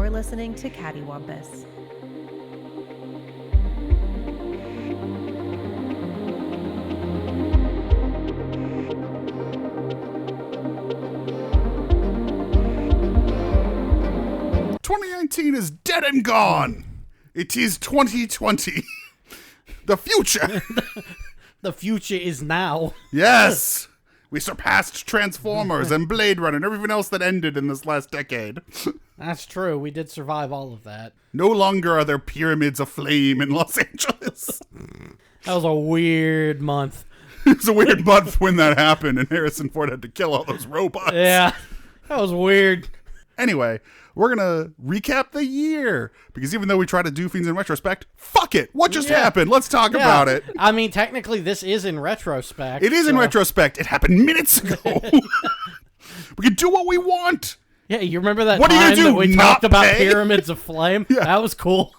You're listening to Cattywampus. "2019 is dead and gone. It is 2020. The future." The future is now. Yes. We surpassed Transformers and Blade Runner and everything else that ended in this last decade. That's true. We did survive all of that. No longer are there pyramids aflame in Los Angeles. That was a weird month. It was a weird month when that happened and Harrison Ford had to kill all those robots. Yeah, that was weird. Anyway, we're going to recap the year. Because even though we try to do things in retrospect, fuck it. What just happened? Let's talk about it. I mean, technically, this is in retrospect. It is in retrospect. It happened minutes ago. We can do what we want. Yeah, you remember that What are you time gonna do, that we not talked about pay? Pyramids of Flame? Yeah. That was cool.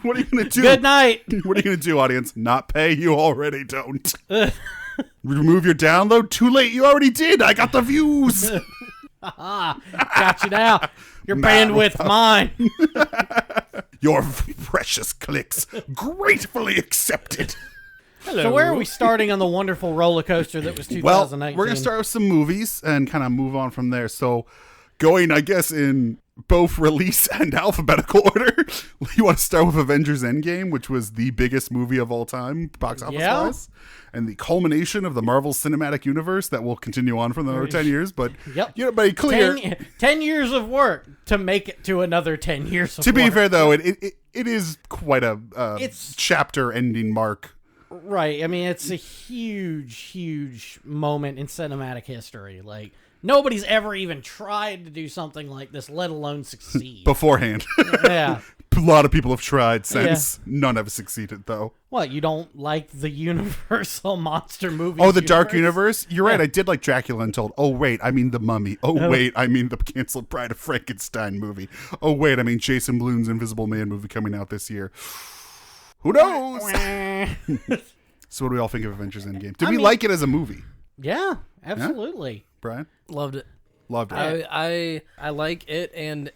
What are you going to do? Good night. What are you going to do, audience? Not pay? You already don't. Remove your download? Too late. You already did. I got the views. Got you now. Your Man, bandwidth, mine. Your precious clicks gratefully accepted. So where are we starting on the wonderful roller coaster that was 2019? Well, we're going to start with some movies and kind of move on from there. So going, I guess, in both release and alphabetical order, you want to start with Avengers Endgame, which was the biggest movie of all time, box office wise, and the culmination of the Marvel Cinematic Universe that will continue on for another 10 years. But, you know, but clear. 10 years of work to make it to another 10 years of To work. be fair, though, it is quite a chapter ending mark. Right. I mean, it's a huge moment in cinematic history. Like, nobody's ever even tried to do something like this, let alone succeed. Beforehand. Yeah. A lot of people have tried since. None have succeeded, though. What, you don't like the Universal monster movie? Oh, the Dark Universe? You're right. I did like Dracula Untold. Oh, wait. I mean The Mummy. Oh, wait. I mean the canceled Bride of Frankenstein movie. Oh, wait. I mean Jason Blum's Invisible Man movie coming out this year. Who knows? So what do we all think of Avengers Endgame? Did we like it as a movie? Yeah, absolutely. Brian? Loved it. Loved it. I like it and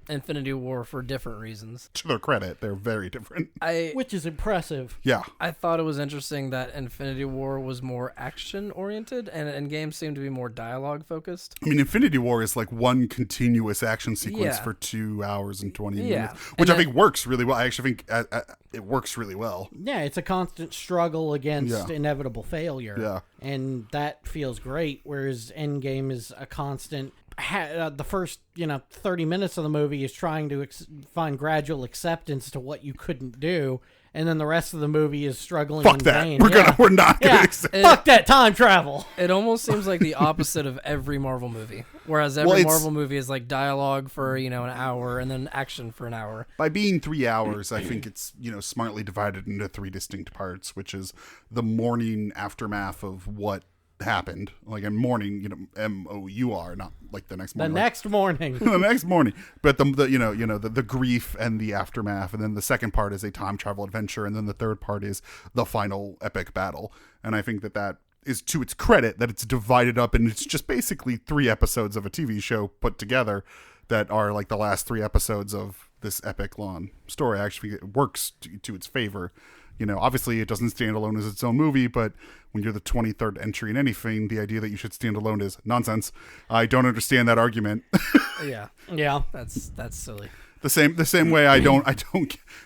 Infinity War for different reasons. To their credit, they're very different. Which is impressive. Yeah. I thought it was interesting that Infinity War was more action oriented and Endgame seemed to be more dialogue focused. I mean, Infinity War is like one continuous action sequence for 2 hours and 20 minutes, which I think works really well. I actually think it works really well. Yeah, it's a constant struggle against inevitable failure. Yeah. And that feels great, whereas Endgame is a constant... the first 30 minutes of the movie is trying to find gradual acceptance to what you couldn't do, and then the rest of the movie is struggling Fuck in that. vain. We're not gonna accept. Fuck that time travel. It almost seems like the opposite of every Marvel movie, whereas every Marvel movie is like dialogue for an hour and then action for an hour. By being 3 hours, I think it's smartly divided into 3 distinct parts, which is the morning aftermath of what happened, like in morning, MOUR, not like the next morning. The next morning. The next morning. But the grief and the aftermath, and then the second part is a time travel adventure, and then the third part is the final epic battle. And I think that is to its credit that it's divided up, and it's just basically 3 episodes of a TV show put together that are like the last 3 episodes of this epic long story. Actually, it works to its favor. Obviously it doesn't stand alone as its own movie, but when you're the 23rd entry in anything, the idea that you should stand alone is nonsense. I don't understand that argument. Yeah. That's silly. The same way I don't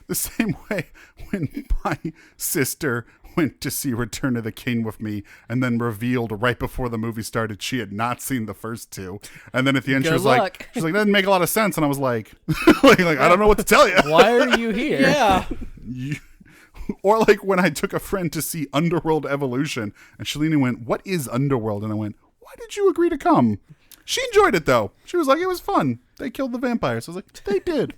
the same way when my sister went to see Return of the King with me and then revealed right before the movie started she had not seen the first 2. And then at the end she was like, that doesn't make a lot of sense. And I was like, like I don't know what to tell you. Why are you here? Yeah. Or like when I took a friend to see Underworld Evolution, and Shalini went, "What is Underworld?" And I went, "Why did you agree to come?" She enjoyed it though. She was like, "It was fun. They killed the vampires." I was like, "They did.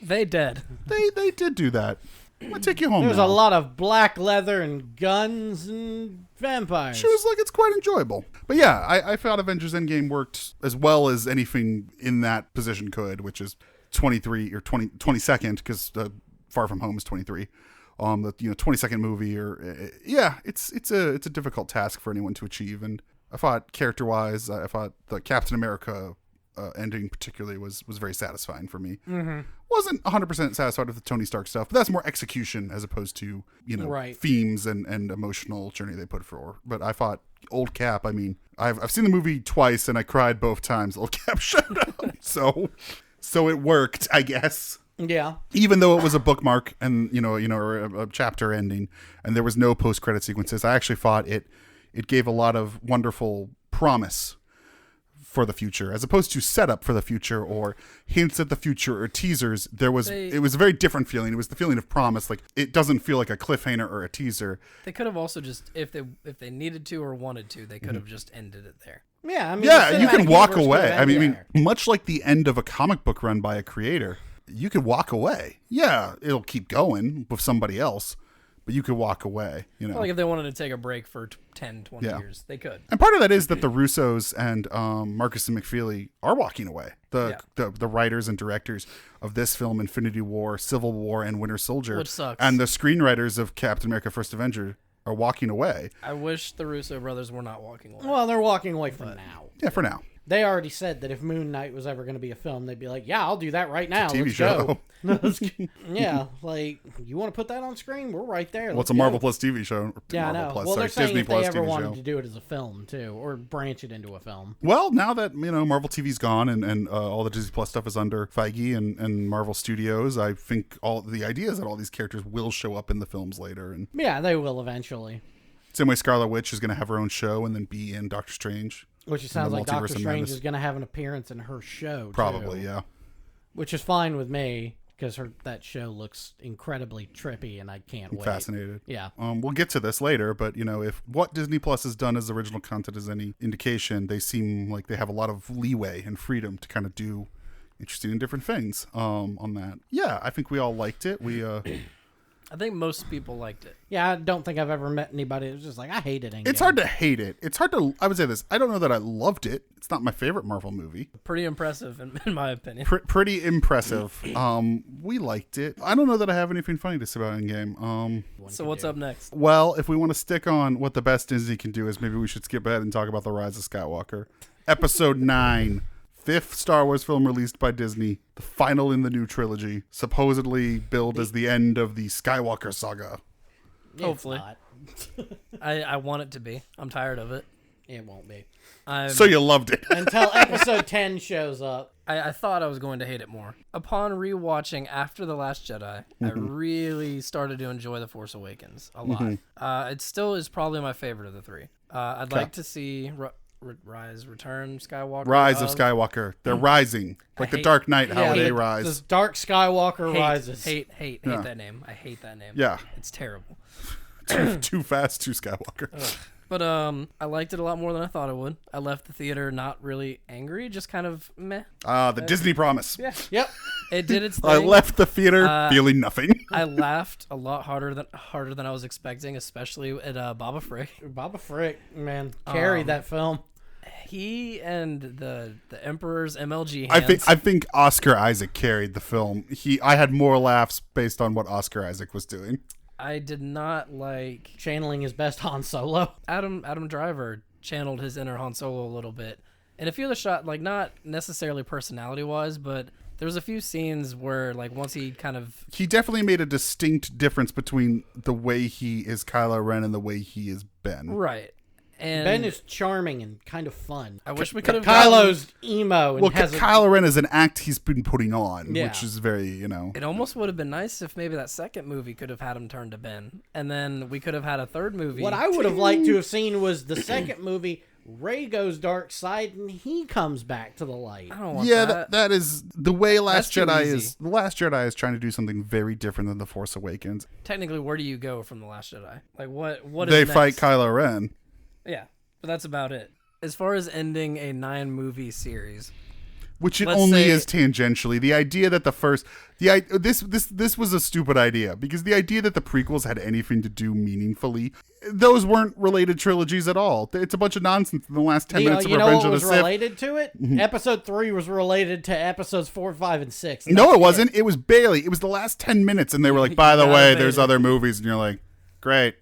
They did. They did do that. I'm gonna take you home." There's now. a lot of black leather and guns and vampires. She was like, "It's quite enjoyable." But yeah, I thought Avengers Endgame worked as well as anything in that position could, which is 23 or 22nd, because Far From Home is 23. The 22nd movie, or it's a difficult task for anyone to achieve. And I thought character wise, I thought the Captain America ending particularly was very satisfying for me. Wasn't 100% satisfied with the Tony Stark stuff, but that's more execution as opposed to, Right. themes and emotional journey they put forward. But I thought old Cap, I mean, I've seen the movie twice and I cried both times old Cap showed up. So it worked, I guess. Yeah. Even though it was a bookmark and or a chapter ending, and there was no post-credit sequences, I actually thought it gave a lot of wonderful promise for the future, as opposed to setup for the future or hints at the future or teasers. It was a very different feeling. It was the feeling of promise. Like, it doesn't feel like a cliffhanger or a teaser. They could have also just, if they needed to or wanted to, they could have just ended it there. Yeah, I mean, Yeah, the you can cinematic walk universe away. could have I mean, ended much like the end of a comic book run by a creator, you could walk away. Yeah, it'll keep going with somebody else, but you could walk away, Like if they wanted to take a break for 10, 20 years, they could. And part of that is that the Russos and Marcus and McFeely are walking away. The writers and directors of this film, Infinity War, Civil War, and Winter Soldier. Which sucks. And the screenwriters of Captain America First Avenger are walking away. I wish the Russo brothers were not walking away. Well, they're walking away for now. Yeah, for now. They already said that if Moon Knight was ever going to be a film, they'd be like, yeah, I'll do that right now. TV Let's show. go. Yeah, like, you want to put that on screen? We're right there. Well, Let's it's a go. Marvel Plus TV show. Yeah, I Marvel know. Plus, Well, they're saying Disney if Plus they ever TV wanted show. to do it as a film, too, or branch it into a film. Well, now that Marvel TV's gone and all the Disney Plus stuff is under Feige and Marvel Studios, I think all the idea is that all these characters will show up in the films later. And Yeah, they will eventually. same way Scarlet Witch is going to have her own show and then be in Doctor Strange. Which it sounds the like Multiverse Doctor of Strange Madness. is going to have an appearance in her show, Probably, too. yeah. Which is fine with me, because that show looks incredibly trippy, and I can't wait. Fascinated. Yeah. We'll get to this later, but if what Disney Plus has done as original content is any indication, they seem like they have a lot of leeway and freedom to kind of do interesting and different things on that. Yeah, I think we all liked it. We I think most people liked it. Yeah, I don't think I've ever met anybody that was just like, I hated Endgame. it's hard to hate it. It's hard to. I would say this. I don't know that I loved it. It's not my favorite Marvel movie. Pretty impressive, in my opinion. Pretty impressive. We liked it. I don't know that I have anything funny to say about Endgame. So what's up next? Well, if we want to stick on what the best Disney can do is, maybe we should skip ahead and talk about The Rise of Skywalker. Episode 9. 5th Star Wars film released by Disney. The final in the new trilogy. Supposedly billed as the end of the Skywalker saga. It's Hopefully. not. I want it to be. I'm tired of it. It won't be. So you loved it. Until episode 10 shows up. I thought I was going to hate it more. Upon rewatching After The Last Jedi, I really started to enjoy The Force Awakens a lot. It still is probably my favorite of the three. I'd like to see Return Skywalker. Rise of Skywalker. They're rising. Like the hate- Dark Knight, how Yeah, they the rise. Dark Skywalker Hate, rises. hate Yeah. that name. I hate that name. Yeah. It's terrible. Too fast, too Skywalker. But I liked it a lot more than I thought I would. I left the theater not really angry, just kind of meh. The Disney promise. Yeah. Yep. It did its thing. I left the theater feeling nothing. I laughed a lot harder than I was expecting, especially at Baba Frick. Baba Frick, man, carried that film. He and the Emperor's MLG hands. I think Oscar Isaac carried the film. I had more laughs based on what Oscar Isaac was doing. I did not like Channeling his best Han Solo. Adam Driver channeled his inner Han Solo a little bit. And a few of the shots, like not necessarily personality wise, but there was a few scenes where like once he kind of He definitely made a distinct difference between the way he is Kylo Ren and the way he is Ben. right. And Ben is charming and kind of fun. I wish we could have Kylo's emo and Well, has Kylo Ren is an act he's been putting on, Yeah. which is very, It almost would have been nice if maybe that second movie could have had him turn to Ben, and then we could have had a third movie. What I would have liked to have seen was the second movie. Rey goes dark side and he comes back to the light. I don't want Yeah, that. that is the way Last That's too Jedi easy. is. The Last Jedi is trying to do something very different than The Force Awakens. Technically, where do you go from the Last Jedi? Like what? They is fight next? Kylo Ren. Yeah, but that's about it. As far as ending a 9-movie series, Which it Let's only say- is tangentially. The idea that this was a stupid idea, because the idea that the prequels had anything to do meaningfully, those weren't related trilogies at all. It's a bunch of nonsense in the last 10 minutes of you know Revenge what of the was Sith. Mm-hmm. related to it? Episode 3 was related to episodes 4, 5, and 6. No, it wasn't. It was barely. It was the last 10 minutes, and they were like, by the got way, evaded. there's other movies, and you're like, great.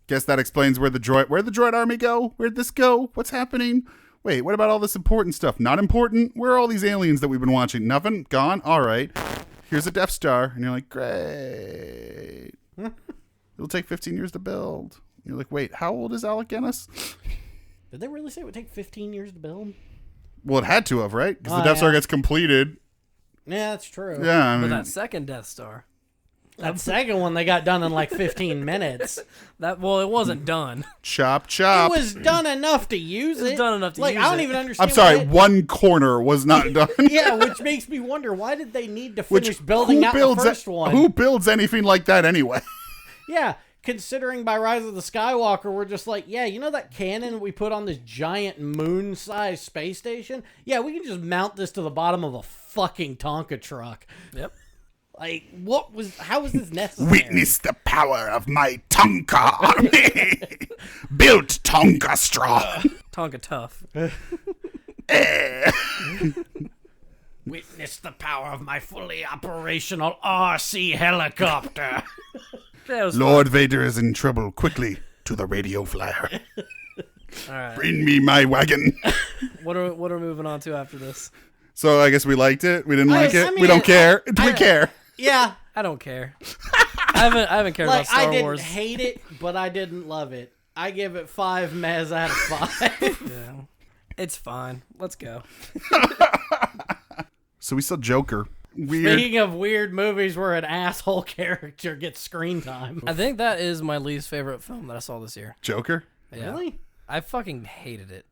Guess that explains where'd the droid army go? Where'd this go? What's happening? Wait, what about all this important stuff? Not important? Where are all these aliens that we've been watching? Nothing? Gone? All right. Here's a Death Star. And you're like, great. It'll take 15 years to build. You're like, wait, how old is Alec Guinness? Did they really say it would take 15 years to build? Well, it had to have, right? Because the Oh, Death Star yeah. gets completed. Yeah, that's true. Yeah, I But mean, that second Death Star, That second one they got done in like 15 minutes. it wasn't done. chop, It chop. was done enough to use it. was done enough to like, use I don't it. even understand. I'm sorry, why- one corner was not done. Yeah, which makes me wonder, why did they need to finish building who out the builds first one? Who builds anything like that anyway? Yeah, considering by Rise of the Skywalker, we're just like, yeah, you know that cannon we put on this giant moon-sized space station? Yeah, we can just mount this to the bottom of a fucking Tonka truck. Yep. Like, how was this necessary? Witness the power of my Tonka army. Built Tonka strong. Tonka tough. Witness the power of my fully operational RC helicopter. That was Lord Vader is in trouble. Quickly to the radio flyer. All right. Bring me my wagon. What are we moving on to after this? So I guess we liked it. We didn't like it. I We mean, don't care. Do we care? Yeah, I don't care. I haven't cared like, about Star I didn't Wars. hate it, but I didn't love it. I give it 5 mez out of 5. Yeah. It's fine. Let's go. So we saw Joker. Weird. Speaking of weird movies where an asshole character gets screen time. I think that is my least favorite film that I saw this year. Joker? Yeah. Really? I fucking hated it.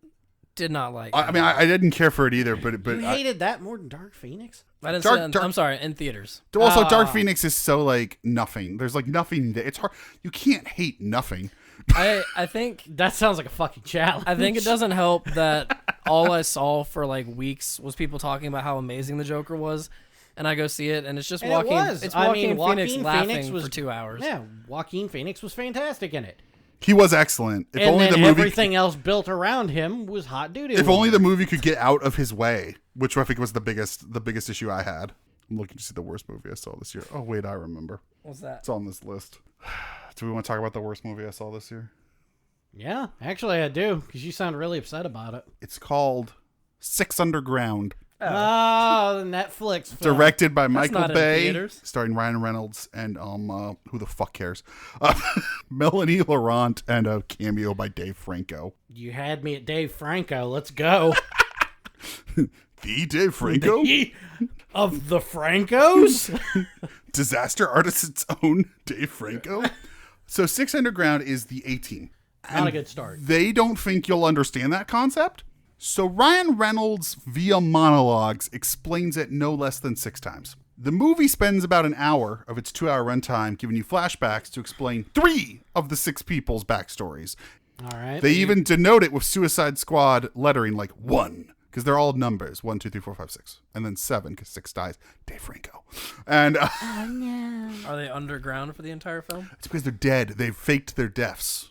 Did not like I mean, I didn't care for it either, but You hated that more than Dark Phoenix? I didn't Dark- say Dark- I'm sorry, in theaters. also Dark Phoenix is so like nothing. There's like nothing there. It's hard. You can't hate nothing. I think That sounds like a fucking challenge. I think it doesn't help that all I saw for like weeks was people talking about how amazing the Joker was, and I go see it and it's just And Joaquin. it was. It's I Joaquin mean, Phoenix Joaquin laughing Phoenix was for 2 hours. Yeah, Joaquin Phoenix was fantastic in it. He was excellent. If And only then the movie. everything else built around him was hot doo-doo. If only the movie could get out of his way, which I think was the biggest issue I had. I'm looking to see the worst movie I saw this year. Oh wait, I remember. What's that? It's on this list. Do we want to talk about the worst movie I saw this year? Yeah, actually I do, because you sound really upset about it. It's called Six Underground. Oh, the Netflix film. Directed by Michael not in Bay, theaters. starring Ryan Reynolds and who the fuck cares? Melanie Laurent and a cameo by Dave Franco. You had me at Dave Franco. Let's go. The Dave Franco, Of the Francos? disaster artist's own Dave Franco. So Six Underground is the A-Team. Not a good start. They don't think you'll understand that concept. So Ryan Reynolds, via monologues, explains it no less than 6 times. The movie spends about an hour of its 2-hour runtime giving you flashbacks to explain 3 of the 6 people's backstories. All right. They even denote it with Suicide Squad lettering like 1, because they're all numbers 1, 2, 3, 4, 5, 6, and then 7 because 6 dies. Dave Franco, and Are they underground for the entire film? it's because they're dead. They've faked their deaths.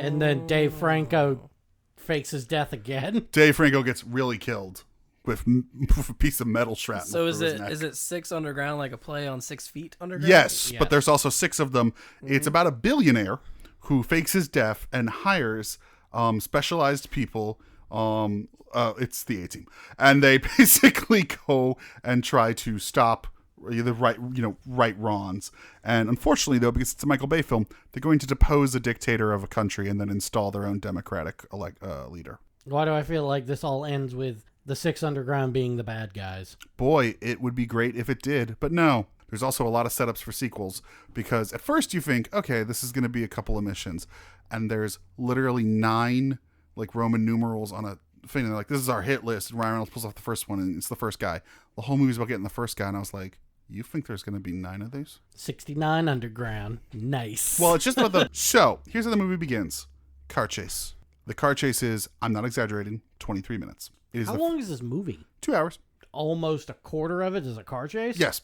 And then Dave Franco fakes his death again. Dave Franco gets really killed with a piece of metal shrapnel. So is through his it neck. is it 6 underground like a play on 6 feet underground? Yes, Yeah. but there's also 6 of them. It's about a billionaire who fakes his death and hires specialized people. It's the A-Team, and they basically go and try to stop the right wrongs. And unfortunately, though, because it's a Michael Bay film, they're going to depose a dictator of a country and then install their own democratic leader. Why do I feel like this all ends with the 6 Underground being the bad guys? Boy, it would be great if it did, but no. There's also a lot of setups for sequels, because at first you think, okay, this is going to be a couple of missions, and there's literally 9 like Roman numerals on a thing. They're like, this is our hit list, and Ryan Reynolds pulls off the first one, and it's the first guy. The whole movie's about getting the first guy, and I was like, you think there's going to be 9 of these? 69 Underground. Nice. Well, it's just about the show. Here's how the movie begins. Car chase. The car chase is, I'm not exaggerating, 23 minutes. It is how long is this movie? 2 hours. Almost a quarter of it is a car chase? Yes.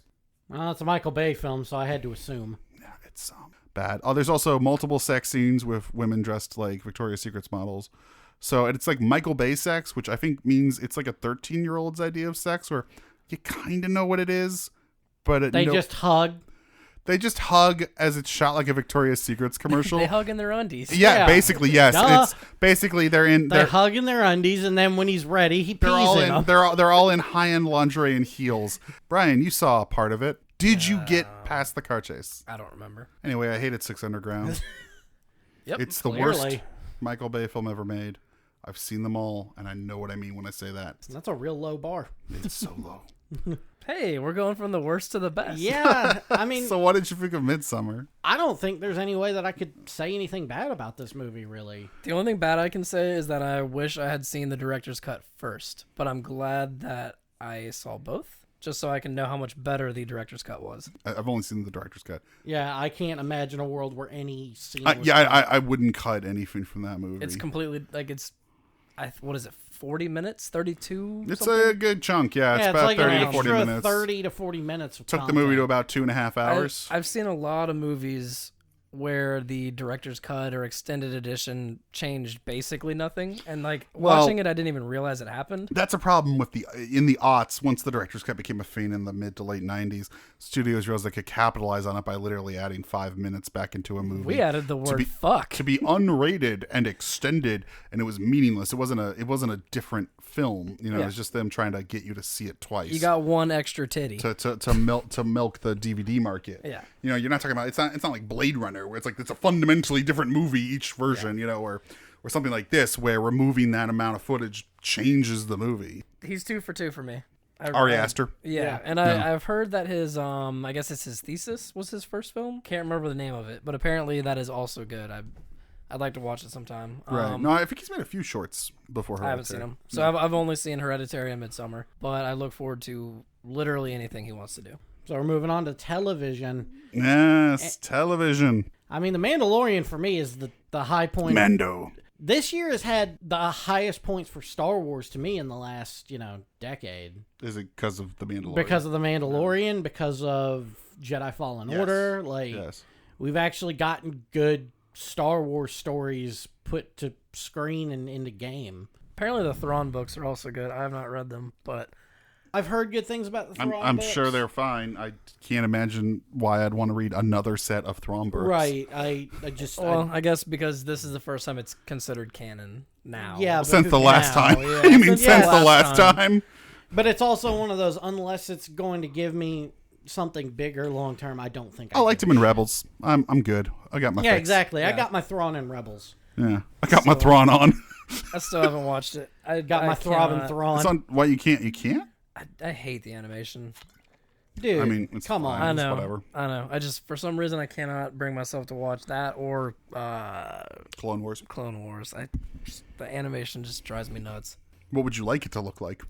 Well, it's a Michael Bay film, so I had to assume. Yeah, it's bad. Oh, there's also multiple sex scenes with women dressed like Victoria's Secret's models. So and it's like Michael Bay sex, which I think means it's like a 13-year-old's idea of sex, where you kind of know what it is, but They just hug. They just hug as it's shot like a Victoria's Secrets commercial. They hug in their undies. Yeah, Yeah. basically, yes. Duh. It's basically they're They hug in their undies, and then when he's ready, he pees they're all in in them. they're all in high-end lingerie and heels. Brian, you saw a part of it. Did you get past the car chase? I don't remember. Anyway, I hated Six Underground. Yep. It's the Clearly. worst Michael Bay film ever made. I've seen them all, and I know what I mean when I say that. That's a real low bar. It's so low. Hey, we're going from the worst to the best. Yeah, I mean, So what did you think of Midsummer? I don't think there's any way that I could say anything bad about this movie, really. The only thing bad I can say is that I wish I had seen the director's cut first, but I'm glad that I saw both, just so I can know how much better the director's cut was. I've only seen the director's cut. Yeah, I can't imagine a world where any scene. Was I wouldn't cut anything from that movie. It's completely like what is it? 40 minutes? 32? It's something? a good chunk, yeah. It's yeah, about like 30 an to 40 extra minutes. 30 to 40 minutes. Of Took the movie to about 2.5 I- hours. I've seen a lot of movies where the director's cut or extended edition changed basically nothing, and Well- watching it, I didn't even realize it happened. That's a problem with in the aughts. Once the director's cut became a thing in the mid to late 90s, studios realized they could capitalize on it by literally adding 5 minutes back into a movie. We added the word fuck. to be unrated and extended, and it was meaningless. It wasn't a different film. You know, Yeah. it was just them trying to get you to see it twice. You got one extra titty. to milk the DVD market. Yeah. You know, you're not talking about it's not like Blade Runner where it's a fundamentally different movie each version, you know, or something like this where removing that amount of footage changes the movie. He's 2 for 2 for me. Ari Aster. Yeah, Yeah. and I've heard that his I guess it's his thesis was his first film. Can't remember the name of it, but apparently that is also good. I'd like to watch it sometime. Right. No, I think he's made a few shorts before I haven't seen Hereditary. him, so I've only seen Hereditary and Midsummer, but I look forward to literally anything he wants to do. So we're moving on to television. Yes, television. I mean, The Mandalorian for me is the high point. Mando. This year has had the highest points for Star Wars to me in the last, decade. Is it because of the Mandalorian? Because of The Mandalorian, because of Jedi Fallen Yes. Order. Like, Yes. we've actually gotten good Star Wars stories put to screen and into game. Apparently the Thrawn books are also good. I have not read them, but I've heard good things about the Thrawn I'm books. sure they're fine. I can't imagine why I'd want to read another set of Thrawn books. Right. I just... well, I guess because this is the first time it's considered canon now. Yeah, Since the last now, time. yeah. You mean Since since the the last last time? But it's also one of those, unless it's going to give me something bigger long term, I don't think I liked him in Rebels. I'm good. I got my Yeah, fix. exactly. I Yeah. got my Thrawn in Rebels. Yeah. I got my Thrawn on. I still haven't watched it. I Got my throbbing Thrawn. It's on what you can't? I hate the animation. Dude, I mean, it's come fine. on. I It's know. whatever. I know. I just, for some reason, I cannot bring myself to watch that or Clone Wars. Clone Wars. The animation just drives me nuts. What would you like it to look like?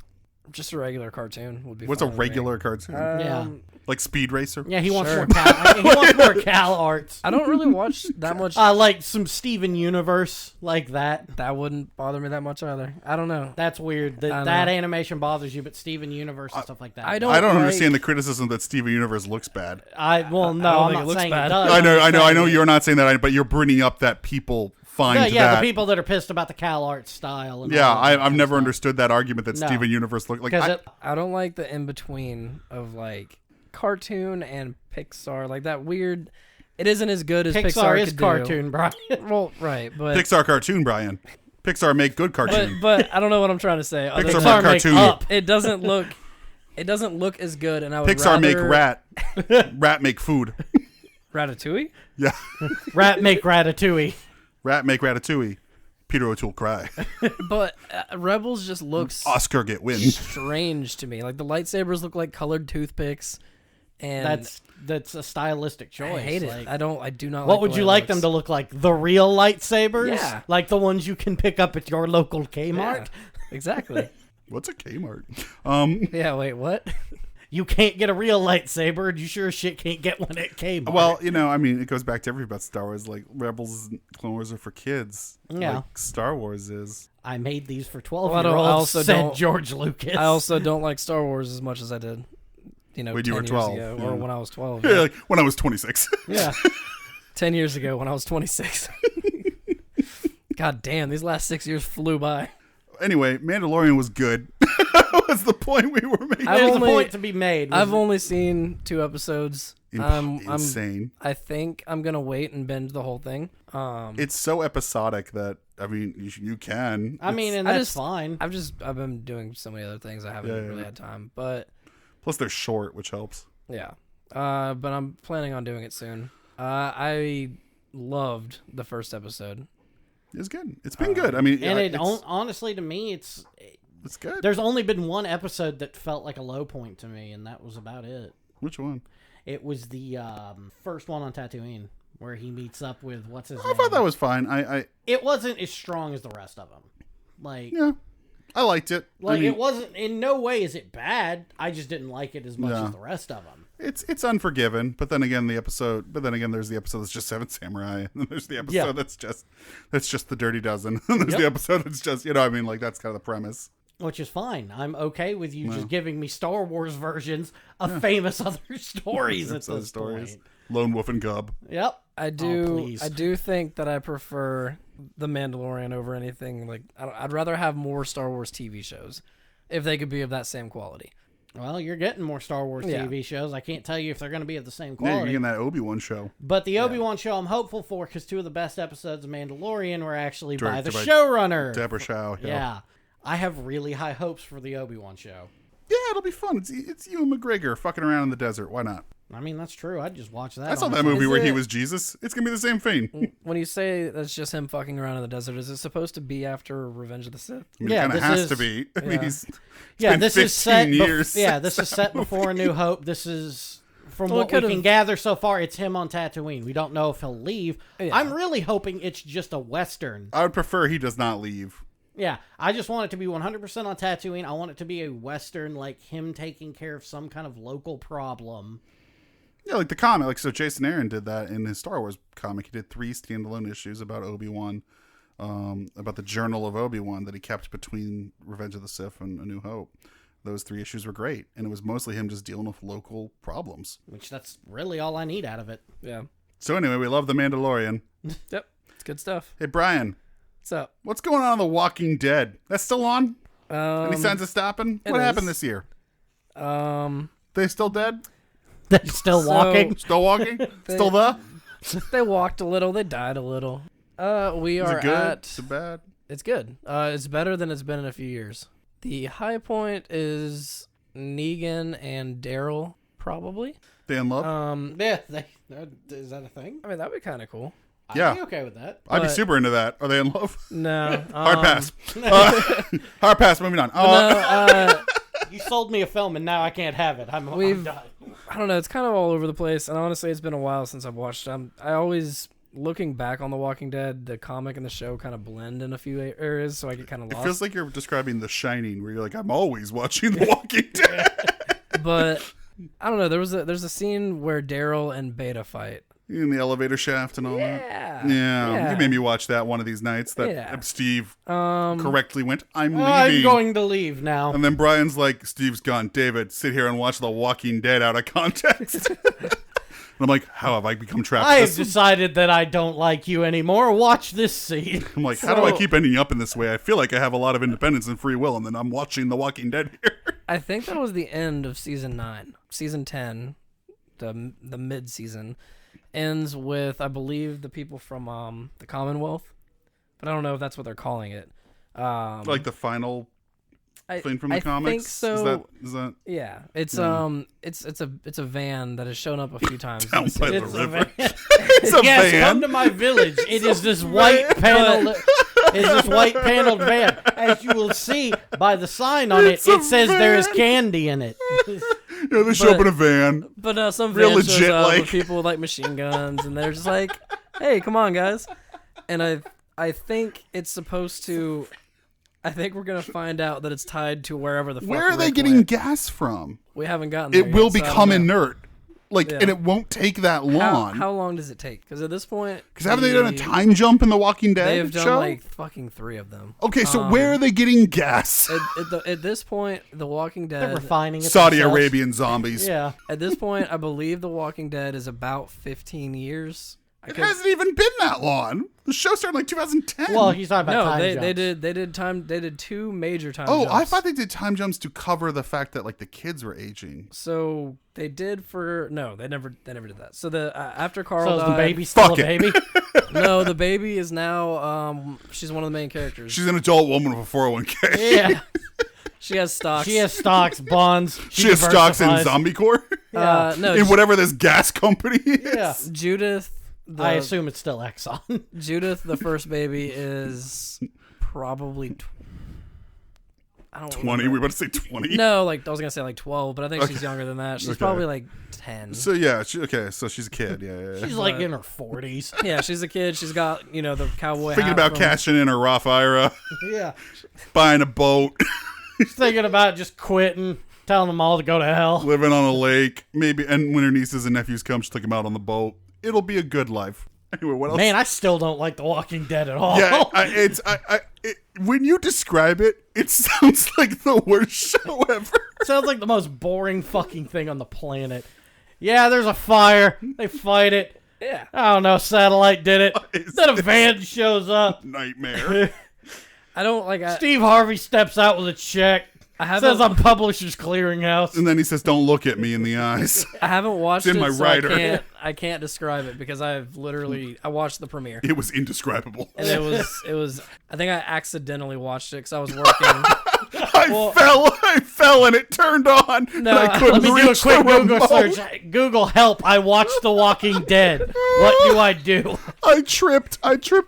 Just a regular cartoon would be. What's a fine with me. regular cartoon? Yeah. Like Speed Racer? Yeah, he wants Sure. more Cal. He wants more Cal arts. I don't really watch that much. Like some Steven Universe, like that. That wouldn't bother me that much either. I don't know. That's weird. I know. That animation bothers you, but Steven Universe and stuff like that. I don't. I don't like- understand the criticism that Steven Universe looks bad. No, I I'm don't not think it looks saying bad. it does. I know, I'm I know saying- you're not saying that, but you're bringing up that people find Yeah, that. the people that are pissed about the Cal art style. And Yeah, all that I've never stuff. understood that argument that No. Steven Universe looked like. 'Cause it- I don't like the in between of like cartoon and Pixar. Like that weird. It isn't as good as Pixar, Pixar is could do. cartoon, Brian. Well, right, but Pixar cartoon, Brian. Pixar make good cartoon. but I don't know what I'm trying to say. Other Pixar than- make make cartoon. up. it doesn't look. It doesn't look as good, and I would Pixar make rather- rat. Rat make food. Ratatouille. Yeah. Rat make Ratatouille. Rat make Ratatouille. Peter O'Toole cry. But Rebels just looks Oscar get win. strange to me. Like the lightsabers look like colored toothpicks, and That's a stylistic choice. I hate it. Like, I do not. what like would the you way it like them looks. to look like? The real lightsabers? Yeah. Like the ones you can pick up at your local Kmart? Yeah, exactly. What's a Kmart? Yeah. Wait. What? You can't get a real lightsaber, and you sure as shit can't get one at Kmart. Well, I mean, it goes back to everything about Star Wars. Like, Rebels and Clone Wars are for kids. Yeah. Like Star Wars is. I made these for Well, I 12-year-olds, also said don't- George Lucas. I also don't like Star Wars as much as I did. When you 10 were years 12, ago, yeah. or when I was 12. Yeah, like when I was 26. Yeah. 10 years ago when I was 26. God damn, these last 6 years flew by. Anyway, Mandalorian was good. What's the point we were making? I've There's only- a point to be made. I've only seen 2 episodes. Insane. I think I'm gonna wait and binge the whole thing. It's so episodic that I mean you can. I mean, It's- and that's fine. I've been doing so many other things I haven't really had time. But plus they're short, which helps. yeah. But I'm planning on doing it soon. I loved the first episode. It's good. It's been good. I mean, And it's honestly, to me, it's good. there's only been one episode that felt like a low point to me, and that was about it. Which one? It was the first one on Tatooine, where he meets up with what's his I name. thought that was fine. It wasn't as strong as the rest of them. Like, Yeah, I liked it. I mean, it wasn't. In no way is it bad. I just didn't like it as much Yeah. as the rest of them. It's Unforgiven, but then again there's the episode that's just Seven Samurai, and then there's the episode that's just the Dirty Dozen, and there's the episode that's just I mean, like that's kind of the premise. Which is fine. I'm okay with you just giving me Star Wars versions of famous other stories at this point. Lone Wolf and Cub. Yep. I please. do think that I prefer The Mandalorian over anything. Like I'd rather have more Star Wars TV shows if they could be of that same quality. Well, you're getting more Star Wars Yeah. TV shows. I can't tell you if they're going to be of the same Yeah, you're quality. getting that Obi-Wan show. But the Obi-Wan show I'm hopeful for because two of the best episodes of Mandalorian were actually by the Directed by showrunner. Deborah Chow. Yeah. I have really high hopes for the Obi-Wan show. Yeah, it'll be fun. It's Ewan McGregor fucking around in the desert. Why not? I mean, that's true. I'd just watch that. I saw that honestly. movie Is where he it- was Jesus. It's gonna be the same thing. When you say that's just him fucking around in the desert, is it supposed to be after Revenge of the Sith? I mean, Yeah, it kind of this has is- to be. I mean, it's Yeah, been this 15 is set. years. This is set before A New Hope. This is from Well, it what we could've- can gather so far. It's him on Tatooine. We don't know if he'll leave. Yeah. I'm really hoping it's just a Western. I would prefer he does not leave. Yeah, I just want it to be 100% on Tatooine. I want it to be a Western, like him taking care of some kind of local problem. Yeah, like the comic. Like so, Jason Aaron did that in his Star Wars comic. He did 3 standalone issues about Obi-Wan, about the Journal of Obi-Wan that he kept between Revenge of the Sith and A New Hope. Those 3 issues were great, and it was mostly him just dealing with local problems. Which that's really all I need out of it. Yeah. So anyway, we love The Mandalorian. Yep. It's good stuff. Hey Brian, What's up? what's going on The Walking Dead? That's still on? Any signs of stopping? it What happened is. this year? Um, They still dead? They're still So- walking. Still walking? Still there? they walked a little. They died a little. We Is are it good? at. Is it bad? It's good. It's better than it's been in a few years. The high point is Negan and Daryl, probably. They in love? Yeah, is that a thing? I mean, that'd be kind of cool. Yeah. I'd be okay with that. I'd be but- super into that. Are they in love? No. Hard pass. Hard pass. Moving on. No, You sold me a film, and now I can't have it. I'm We've- done. I don't know. It's kind of all over the place, and honestly, it's been a while since I've watched. I always, looking back on The Walking Dead, the comic and the show kind of blend in a few areas, so I get kind of It lost. feels like you're describing The Shining, where you're like, I'm always watching The Walking Dead. But I don't know. There's a scene where Daryl and Beta fight. In the elevator shaft and all Yeah. that. Yeah. You made me watch that one of these nights that Yeah. Steve correctly went, I'm leaving. I'm going to leave now. And then Brian's like, Steve's gone. David, sit here and watch The Walking Dead out of context. And I'm like, how have I become trapped? I have This- decided that I don't like you anymore. Watch this scene. I'm like, how do I So- keep ending up in this way? I feel like I have a lot of independence and free will, and then I'm watching The Walking Dead here. I think that was the end of season 9. Season 10, the mid season, ends with, I believe, the people from the Commonwealth, but I don't know if that's what they're calling it. Like the final thing from the I comics. think so. Is that Yeah, it's it's a van that has shown up a few times. Down in the by the series. It's a river? van. It's a Yes, van. come to my village. It is this white panel. It's this white paneled van. As you will see by the sign on it, It's a it says there is van. candy in it. Yeah, they show up in a van. But some Real van shows legit, up like- with people with like machine guns, and they're just like, "Hey, come on, guys!" And I think it's supposed to. I think we're gonna find out that it's tied to wherever the fuck Where are they Rick getting went. gas from? We haven't gotten. There It will yet, so I become don't know. inert. Like, Yeah. and it won't take that How, long. how long does it take? Because at this point, Because haven't they done a time jump in The Walking Dead They've done show? like fucking 3 of them. Okay, so where are they getting gas? At this point, The Walking They're Dead. refining it. Saudi themselves. Arabian zombies. Yeah. At this point, I believe The Walking Dead is about 15 years It hasn't even been that long. The show started in like 2010. Well, he's talking about No, time they did two major time Oh, jumps. I thought they did time jumps to cover the fact that like the kids were aging. So they did for no, they never did that. So the after Carl So is died, the baby still Fuck a it. baby? no, the baby is now she's one of the main characters. She's an adult woman with a 401k. Yeah. She has stocks. She has stocks, bonds. She has stocks in diversifies. Zombie Corps. no, in whatever this gas company is. Yeah. Judith. I assume it's still Exxon. Judith, the first baby, is probably I don't 20. remember. We were about to say 20. No, like I was gonna say like 12, but I think she's younger than that. She's Okay. probably like 10. So yeah, so she's a kid. Yeah. She's like in her 40s. Yeah, she's a kid. She's got the cowboy. Thinking hat about from- cashing in her Roth IRA, Yeah. buying a boat, She's thinking about just quitting, telling them all to go to hell. living on a lake. Maybe, and when her nieces and nephews come, she'll take them out on the boat. It'll be a good life. Anyway, what else? Man, I still don't like The Walking Dead at all. Yeah, when you describe it, it sounds like the worst show ever. Sounds like the most boring fucking thing on the planet. Yeah, there's a fire. They fight it. Yeah. I don't know. Satellite did it. is Then a van shows up. Nightmare. I don't like. Steve Harvey steps out with a check. I haven't. Says I'm Publishers Clearinghouse. And then he says, "Don't look at me in the eyes." I haven't watched It's in it, my so writer. I can't describe it because I watched the premiere. It was indescribable. And it was I think I accidentally watched it because I was working. I fell and it turned on. No, and I couldn't Let me do a reach quick the Google remote. search. Google help. I watched The Walking Dead. What do I do? I tripped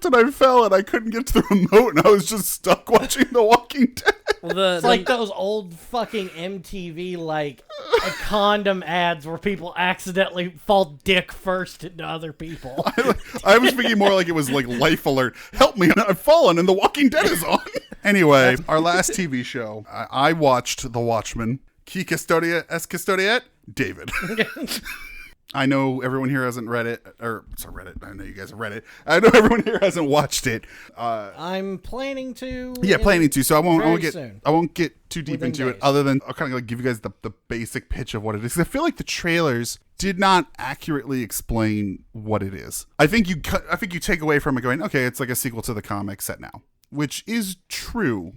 and I fell and I couldn't get to the remote and I was just stuck watching The Walking Dead. Well, It's like those old fucking MTV like condom ads where people accidentally fall dick first into other people. I was thinking more like it was like Life Alert. Help me, I've fallen and The Walking Dead is on. Anyway, our last TV show, I watched The Watchmen. Qui custodia es custodiet? David. I know everyone here hasn't read it, or sorry, read it. I know you guys have read it. I know everyone here hasn't watched it. I'm planning to. Yeah, planning to. So I Very won't get soon. I won't get too deep Within into it. days. Other than I'll kind of like give you guys the basic pitch of what it is. 'Cause I feel like the trailers did not accurately explain what it is. I think you take away from it going, okay, it's like a sequel to the comic set now, which is true.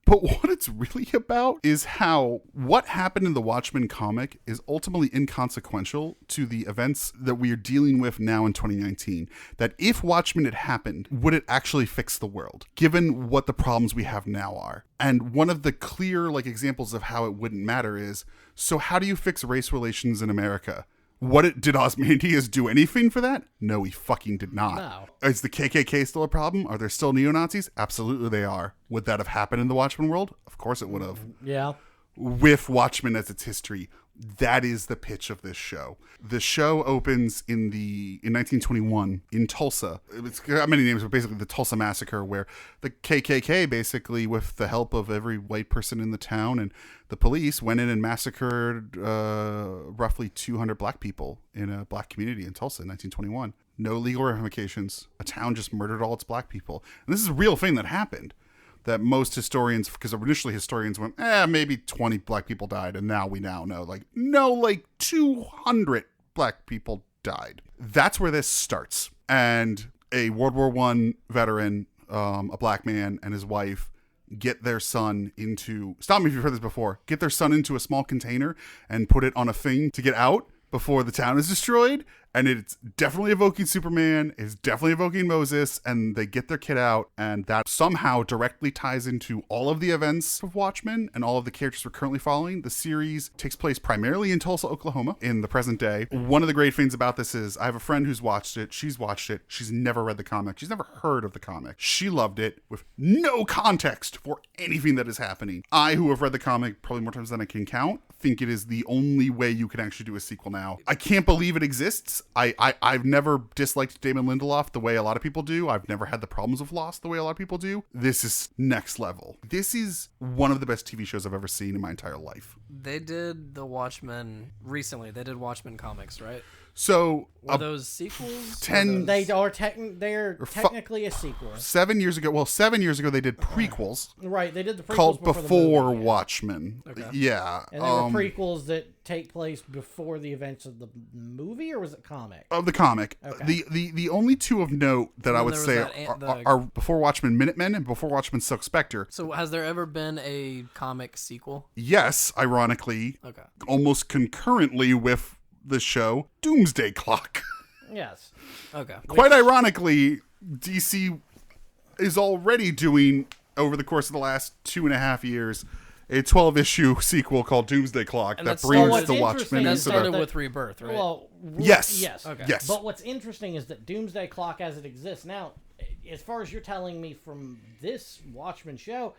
But what it's really about is how what happened in the Watchmen comic is ultimately inconsequential to the events that we are dealing with now in 2019. That if Watchmen had happened, would it actually fix the world, given what the problems we have now are? And one of the clear examples of how it wouldn't matter is, so how do you fix race relations in America? Did Ozymandias do anything for that? No, he fucking did not. No. Is the KKK still a problem? Are there still neo-Nazis? Absolutely they are. Would that have happened in the Watchmen world? Of course it would have. Yeah. With Watchmen as its history, that is the pitch of this show. The show opens in 1921 in Tulsa. It's got many names, but basically the Tulsa Massacre, where the KKK basically, with the help of every white person in the town and the police, went in and massacred roughly 200 black people in a black community in Tulsa in 1921. No legal ramifications. A town just murdered all its black people. And this is a real thing that happened. That most historians, because initially historians went, maybe 20 black people died, and now we know, 200 black people died. That's where this starts. And a World War I veteran, a black man, and his wife get their son into, stop me if you've heard this before, get their son into a small container and put it on a thing to get out before the town is destroyed. And it's definitely evoking Superman, it's definitely evoking Moses, and they get their kid out, and that somehow directly ties into all of the events of Watchmen and all of the characters we're currently following. The series takes place primarily in Tulsa, Oklahoma, in the present day. One of the great things about this is I have a friend who's watched it, she's never read the comic, she's never heard of the comic. She loved it with no context for anything that is happening. I, who have read the comic probably more times than I can count, think it is the only way you can actually do a sequel now. I can't believe it exists. I've never disliked Damon Lindelof the way a lot of people do. I've never had the problems of Lost the way a lot of people do. This is next level. This is one of the best TV shows I've ever seen in my entire life. They did the Watchmen recently. They did Watchmen comics, right? So Were those sequels? 10 They're technically a sequel. 7 years ago, 7 years ago, they did prequels Right, they did the prequels called before Before the movie. Watchmen. Yeah. And there were prequels that take place before the events of the movie, or was it comic? Of the comic. Okay. The only two of note that I then would there was say that are Before Watchmen Minutemen and Before Watchmen Silk Spectre. So has there ever been a comic sequel? Yes, ironically, Okay. almost concurrently with the show Doomsday Clock. Yes. Okay. Quite ironically, DC is already doing, over the course of the last 2.5 years, a 12-issue sequel called Doomsday Clock And that that's brings what's the interesting Watchmen is That into started the... with Rebirth, right? Well, Yes. Yes. Okay. Yes. But what's interesting is that Doomsday Clock as it exists now, as far as you're telling me from this Watchmen show,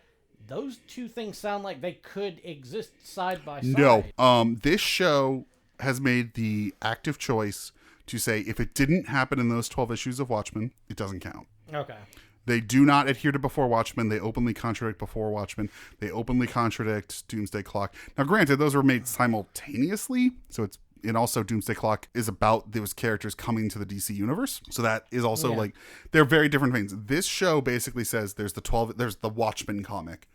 those two things sound like they could exist side by side. No, this show has made the active choice to say if it didn't happen in those 12 issues of Watchmen, it doesn't count. Okay. They do not adhere to Before Watchmen. They openly contradict Before Watchmen. They openly contradict Doomsday Clock. Now, granted, those were made simultaneously, so it's and also Doomsday Clock is about those characters coming to the DC universe. So that is also like they're very different things. This show basically says there's the Watchmen comic,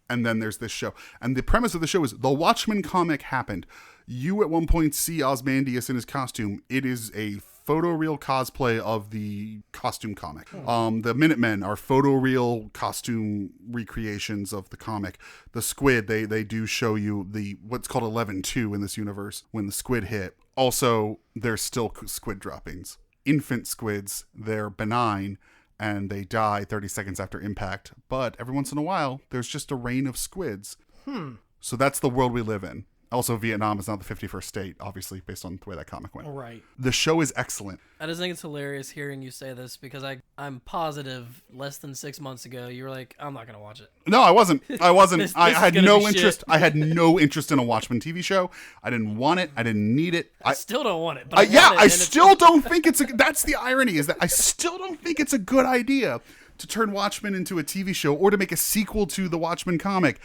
and then there's this show. And the premise of the show is the Watchmen comic happened. You at one point see Ozymandias in his costume. It is a photoreal cosplay of the costume comic. The Minutemen are photoreal costume recreations of the comic. The Squid, they do show you the what's called 11-2 in this universe when the Squid hit. Also, there's still squid droppings. Infant squids, they're benign and they die 30 seconds after impact. But every once in a while, there's just a rain of squids. So that's the world we live in. Also, Vietnam is not the 51st state, obviously, based on the way that comic went. Right. The show is excellent. I just think it's hilarious hearing you say this because I'm positive less than 6 months ago you were like, I'm not gonna watch it. No, I wasn't. This I is had gonna no be interest. shit. I had no interest in a Watchmen TV show. I didn't want it. I didn't need it. I still don't want it. But Yeah, want it, I and it's- still don't think it's a. That's the irony, is that I still don't think it's a good idea to turn Watchmen into a TV show or to make a sequel to the Watchmen comic.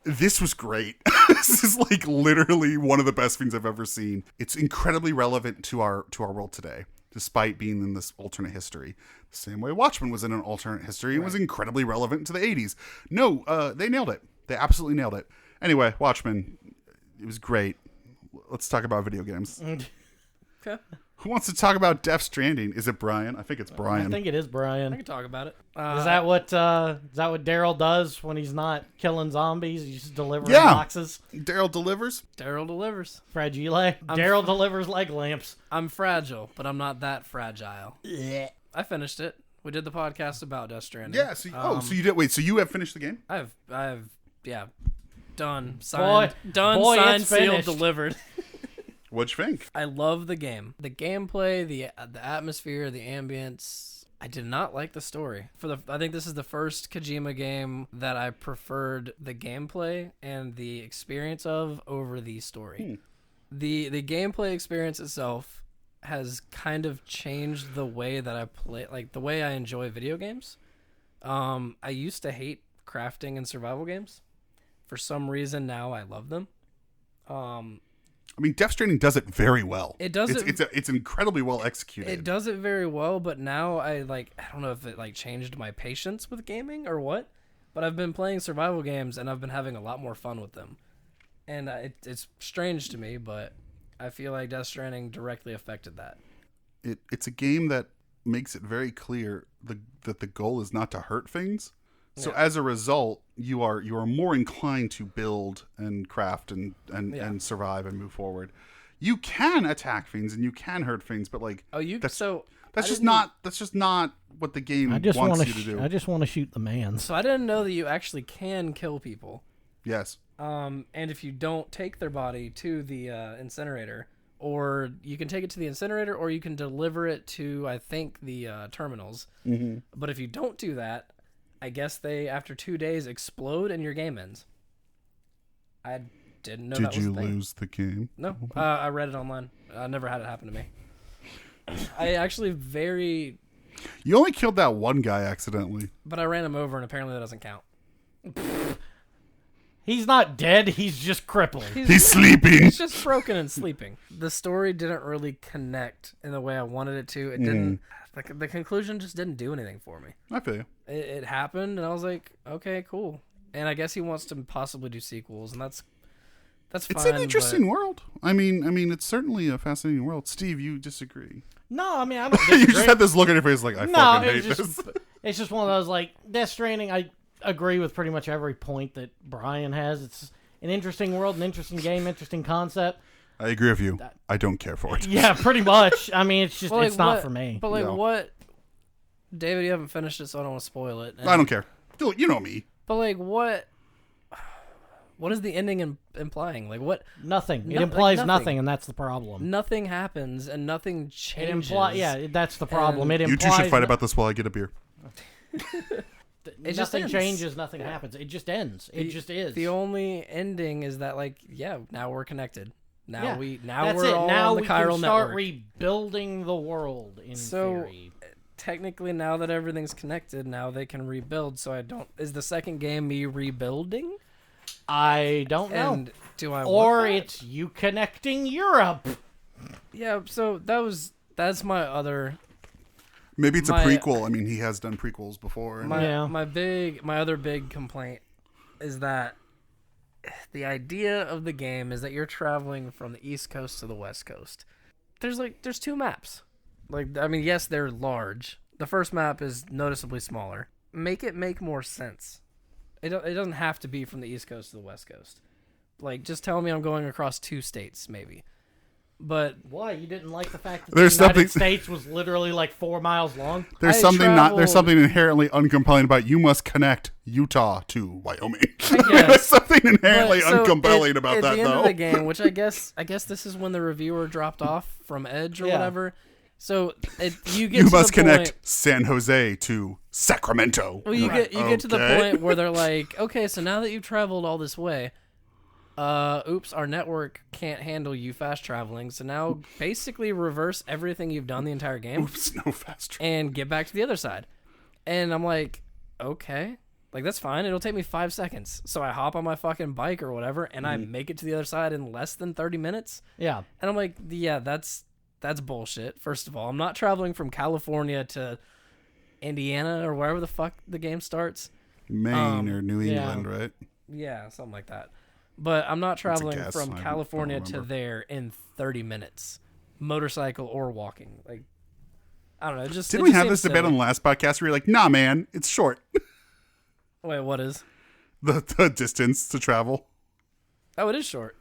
This was great. This is like literally one of the best things I've ever seen. It's incredibly relevant to our world today, despite being in this alternate history. The same way Watchmen was in an alternate history, it was incredibly relevant to the 80s. No, they nailed it. They absolutely nailed it. Anyway, Watchmen, it was great. Let's talk about video games. Okay. Who wants to talk about Death Stranding? Is it Brian? I think it's Brian. I think it is I Brian. can talk about it. Is that what Daryl does when he's not killing zombies? He's just delivering Yeah. boxes. Daryl delivers. Daryl delivers. Fragile. Daryl delivers leg lamps. I'm fragile, but I'm not that fragile. I finished it. We did the podcast about Death Stranding. Yeah. So, so you did. Wait. So you have finished the game? I've, yeah, done, signed, boy, signed, it's sealed, finished. delivered. What'd you think? I love the game, the gameplay, the atmosphere, the ambience. I did not like the story. I think this is the first Kojima game that I preferred the gameplay and the experience of over the story. The gameplay experience itself has kind of changed the way that I play, like the way I enjoy video games. I used to hate crafting and survival games. For some reason now I love them. I mean, Death Stranding does it very well. It does It's incredibly well executed. It does it very well, but now I don't know if it like changed my patience with gaming or what, but I've been playing survival games and I've been having a lot more fun with them. And it's strange to me, but I feel like Death Stranding directly affected that. It's a game that makes it very clear that the goal is not to hurt things. So as a result, you are more inclined to build and craft and survive and move forward. You can attack things and you can hurt things, but like that's just not what the game wants you to do. I just want to shoot the man. So I didn't know that you actually can kill people. Yes. And if you don't take their body to the incinerator, or you can take it to the incinerator, or you can deliver it to, I think, the terminals. Mm-hmm. But if you don't do that, I guess they, after 2 days, explode and your game ends. I didn't know that was Did you a thing. lose the game? No, I read it online. I never had it happen to me. I actually You only killed that one guy accidentally. but I ran him over, and apparently that doesn't count. He's not dead. He's just crippled. He's sleeping. He's just broken and sleeping. The story didn't really connect in the way I wanted it to. It didn't. The conclusion just didn't do anything for me. I feel you. It happened, and I was like, okay, cool. And I guess he wants to possibly do sequels, and that's fine. It's an interesting world. I mean, it's certainly a fascinating world. Steve, you disagree? No, I mean, I don't You disagree. just had this look on your face like, I fucking hate this. It's just one of those, like, Death Stranding, I agree with pretty much every point that Brian has. It's an interesting world, an interesting game, interesting concept. I agree with you. I don't care for it. Yeah, pretty much. I mean, it's just, Well, like, it's not what- for me. But, like, No. what... David, you haven't finished it, so I don't want to spoil it. I don't care. You know me. But, like, what is the ending implying? Like, what... Nothing. It No- implies like, nothing. nothing. and that's the problem. Nothing happens, and nothing It changes. implies, yeah, that's the problem. It You implies two should fight about this while I get a beer. It just nothing ends. changes, nothing happens. It just ends. It just is. The only ending is that, like, yeah, now we're connected. Now That's we're it. all Now on the we chiral can start network. rebuilding the world. In So- theory, Technically, now that everything's connected, now they can rebuild. So I don't. Is the second game me rebuilding? I don't know. And do I? Or want that? it's you connecting Europe. Yeah. So that's my other Maybe it's a My- prequel. I mean, he has done prequels before. my Yeah. my other big complaint is that the idea of the game is that you're traveling from the East Coast to the West Coast. There's two maps. Like, I mean, yes, they're large. The first map is noticeably smaller. Make it make more sense. It doesn't have to be from the East Coast to the West Coast. Like, just tell me I'm going across 2 states, maybe. But Why you didn't like the fact that There's the United something- States was literally like 4 miles long? There's I something there's traveled- something inherently uncompelling about you must connect Utah to Wyoming. guess. There's something inherently But, so, uncompelling at about that, the end though. of the game, which I guess this is when the reviewer dropped off from Edge or Yeah. whatever. So you get You to must the connect point, San Jose to Sacramento. well, you get to the Okay. point where they're like, okay, so now that you've traveled all this way, oops, our network can't handle you fast traveling. So now basically reverse everything you've done the entire game Oops, no fast travel. and get back to the other side. And I'm like, okay. Like, that's fine. It'll take me 5 seconds. So I hop on my fucking bike or whatever, and I make it to the other side in less than 30 minutes. Yeah. And I'm like, yeah, that's bullshit. First of all, I'm not traveling from California to Indiana or wherever the fuck the game starts. Maine or New yeah. England, right? Yeah, something like that. But I'm not traveling guess. from I don't California to remember. there in 30 minutes, motorcycle or walking. Like, I don't know. It just Didn't it we just have seems this debate on silly. the last podcast where you're like, nah, man, it's short. Wait, what is? the distance to travel. Oh, it is short.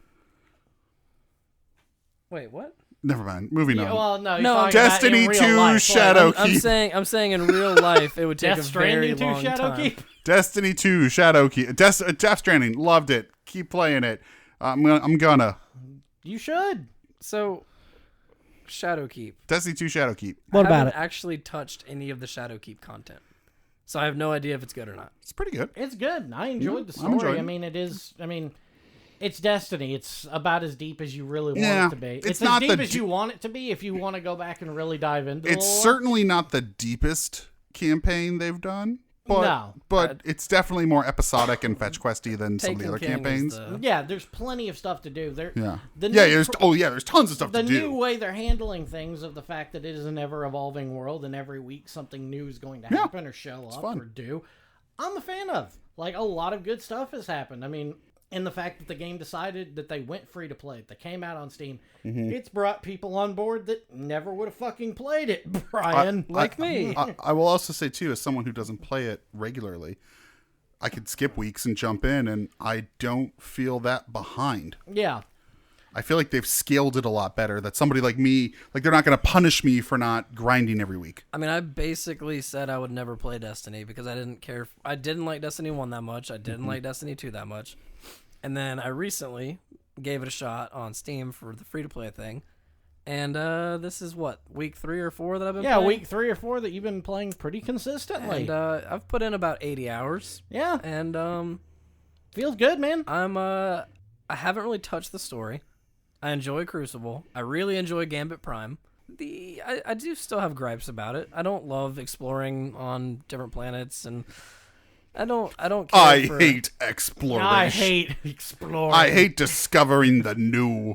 Wait, what? Never mind. Moving Yeah, on. well, no, you're No, talking about Destiny in real 2 life. Shadow I'm Keep. saying in real life it would take Death a very Stranding 2 long Shadow time. Keep. Destiny 2 Shadowkeep. Death Stranding. Loved it. Keep playing it. I'm gonna. You should. So, Shadowkeep. Destiny 2 Shadowkeep. What I about haven't it? actually touched any of the Shadowkeep content, so I have no idea if it's good or not. It's pretty good. It's good. I enjoyed the I'm enjoying story. it. I mean, it is. I mean, it's Destiny. It's about as deep as you really want Yeah, it to be. it's It's not as the deep as de- you want it to be if you want to go back and really dive into It's the lore. certainly not the deepest campaign they've done, but No. it's definitely more episodic and fetch questy than some of the Taken other King is campaigns. the- Yeah, there's plenty of stuff to do. There, Yeah. The Yeah, new there's there's tons of stuff the to new do. way they're handling things of the fact that it is an ever evolving world and every week something new is going to happen or show up fun. or do. I'm a fan of. Like, a lot of good stuff has happened. I mean, and the fact that the game decided that they went free to play, they came out on Steam, Mm-hmm. it's brought people on board that never would have fucking played it, Brian. Like me. I will also say too, as someone who doesn't play it regularly, I could skip weeks and jump in, and I don't feel that behind. Yeah. I feel like they've scaled it a lot better. That somebody like me, like they're not going to punish me for not grinding every week. I mean, I basically said I would never play Destiny because I didn't care. I didn't like Destiny 1 that much. I didn't like Destiny 2 that much. And then I recently gave it a shot on Steam for the free-to-play thing. And this is what, week 3 or 4 that I've been Yeah, playing? week 3 or 4 that you've been playing pretty consistently. And I've put in about 80 hours. yeah, And feels good, man. I haven't really touched the story. I enjoy Crucible. I really enjoy Gambit Prime. I do still have gripes about it. I don't love exploring on different planets, and I don't care I for, hate exploration. I hate exploring. I hate discovering the new.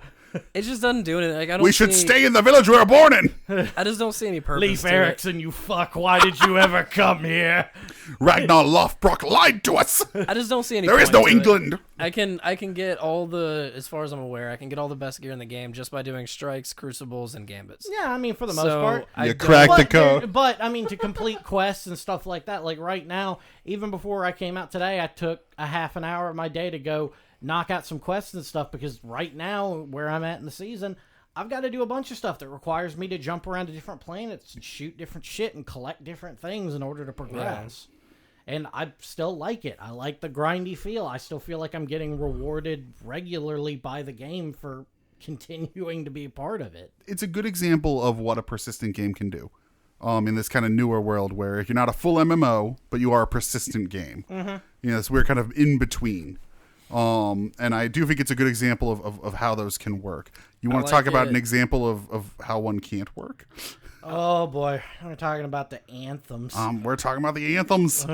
it just doesn't do anything. Like, I don't We should see, stay in the village we were born in. I just don't see any purpose Leif to it. Erikson, you fuck. Why did you ever come here? Ragnar Lothbrok lied to us. I just don't see any There is point no to it. England. I can get all the, as far as I'm aware, I can get all the best gear in the game just by doing strikes, crucibles, and gambits. Yeah, I mean, for the most So part. I You don't- cracked the But, code. but I mean, to complete quests and stuff like that, like right now, even before I came out today, I took a half an hour of my day to go knock out some quests and stuff because right now, where I'm at in the season, I've got to do a bunch of stuff that requires me to jump around to different planets and shoot different shit and collect different things in order to progress. And I still like it. I like the grindy feel. I still feel like I'm getting rewarded regularly by the game for continuing to be a part of it. It's a good example of what a persistent game can do. In this kind of newer world where you're not a full MMO, but you are a persistent game. Mm-hmm. You know, so we're kind of in between. And I do think it's a good example of how those can work. You want to like talk about it. an example of how one can't work? Oh boy, we're talking about the anthems. We're talking about the anthems.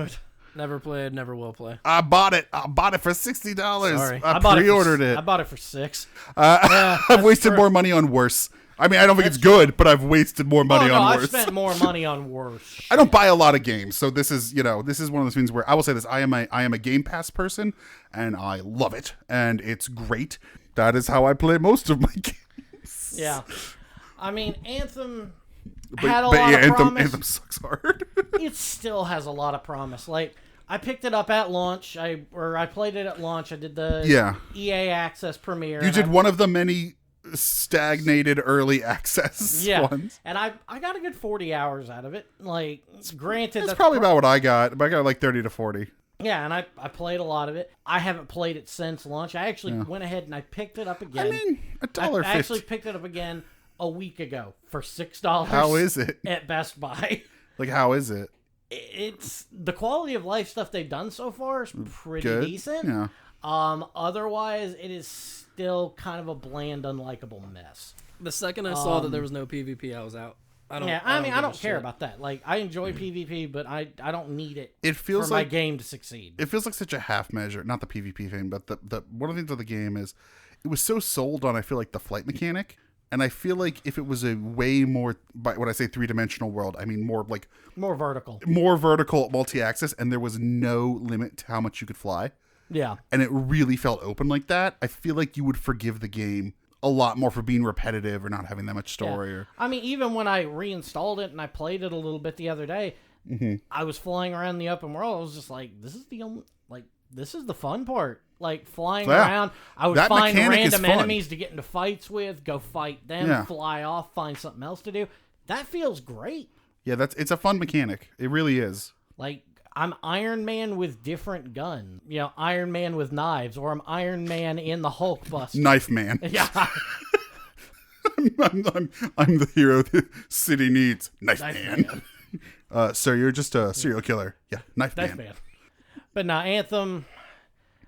Never played, never will play. I bought it. I bought it for $60. Sorry. I bought pre-ordered it. it. I bought it for $6. I've wasted more money on worse. I mean, I don't think it's good, but I've wasted more money on I've worse. spent more money on worse. I don't buy a lot of games, so this is one of those things where I will say this: I am a Game Pass person, and I love it, and it's great. That is how I play most of my games. Yeah, I mean, Anthem But, had a but lot yeah, of promise. Anthem sucks hard. It still has a lot of promise. Like I picked it up at launch. I played it at launch. I did the Yeah. EA Access premiere. You and did I- one of the many stagnated early access ones. and I got a good 40 hours out of it. Like, granted, That's probably about what I got, but I got like 30 to 40. Yeah, and I played a lot of it. I haven't played it since launch. I actually went ahead and I picked it up again. I mean, I $1.50. actually picked it up again a week ago for $6. How is it? At Best Buy? Like, how is it? It's the quality of life stuff they've done so far is pretty Good? decent. Yeah. Otherwise, it is still kind of a bland, unlikable mess. The second I saw that there was no PvP, I was out. I don't I don't care shit. about that. Like, I enjoy PvP, but I don't need it. It feels for my like game to succeed. it feels like such a half measure. Not the PvP thing, but the one of the things of the game is it was so sold on. I feel like the flight mechanic, and I feel like if it was a way more, by when I say 3-dimensional world, I mean more like More vertical. more vertical multi-axis, and there was no limit to how much you could fly, Yeah. and it really felt open like that. I feel like you would forgive the game a lot more for being repetitive or not having that much story. Yeah. Or I mean, even when I reinstalled it and I played it a little bit the other day, I was flying around the open world. I was just like, this is the only, like, this is the fun part. Like, flying Yeah. around. I would That find mechanic is random fun. enemies to get into fights with, go fight them, Yeah. fly off, find something else to do. That feels great. yeah, it's a fun mechanic. It really is. Like, I'm Iron Man with different guns. You know, Iron Man with knives, or I'm Iron Man in the Hulk Buster. Knife Man. Yeah. I'm the hero the city needs. Knife, Knife Man. Sir, you're just a serial killer. Yeah, Knife Knife Man. Man. But now Anthem,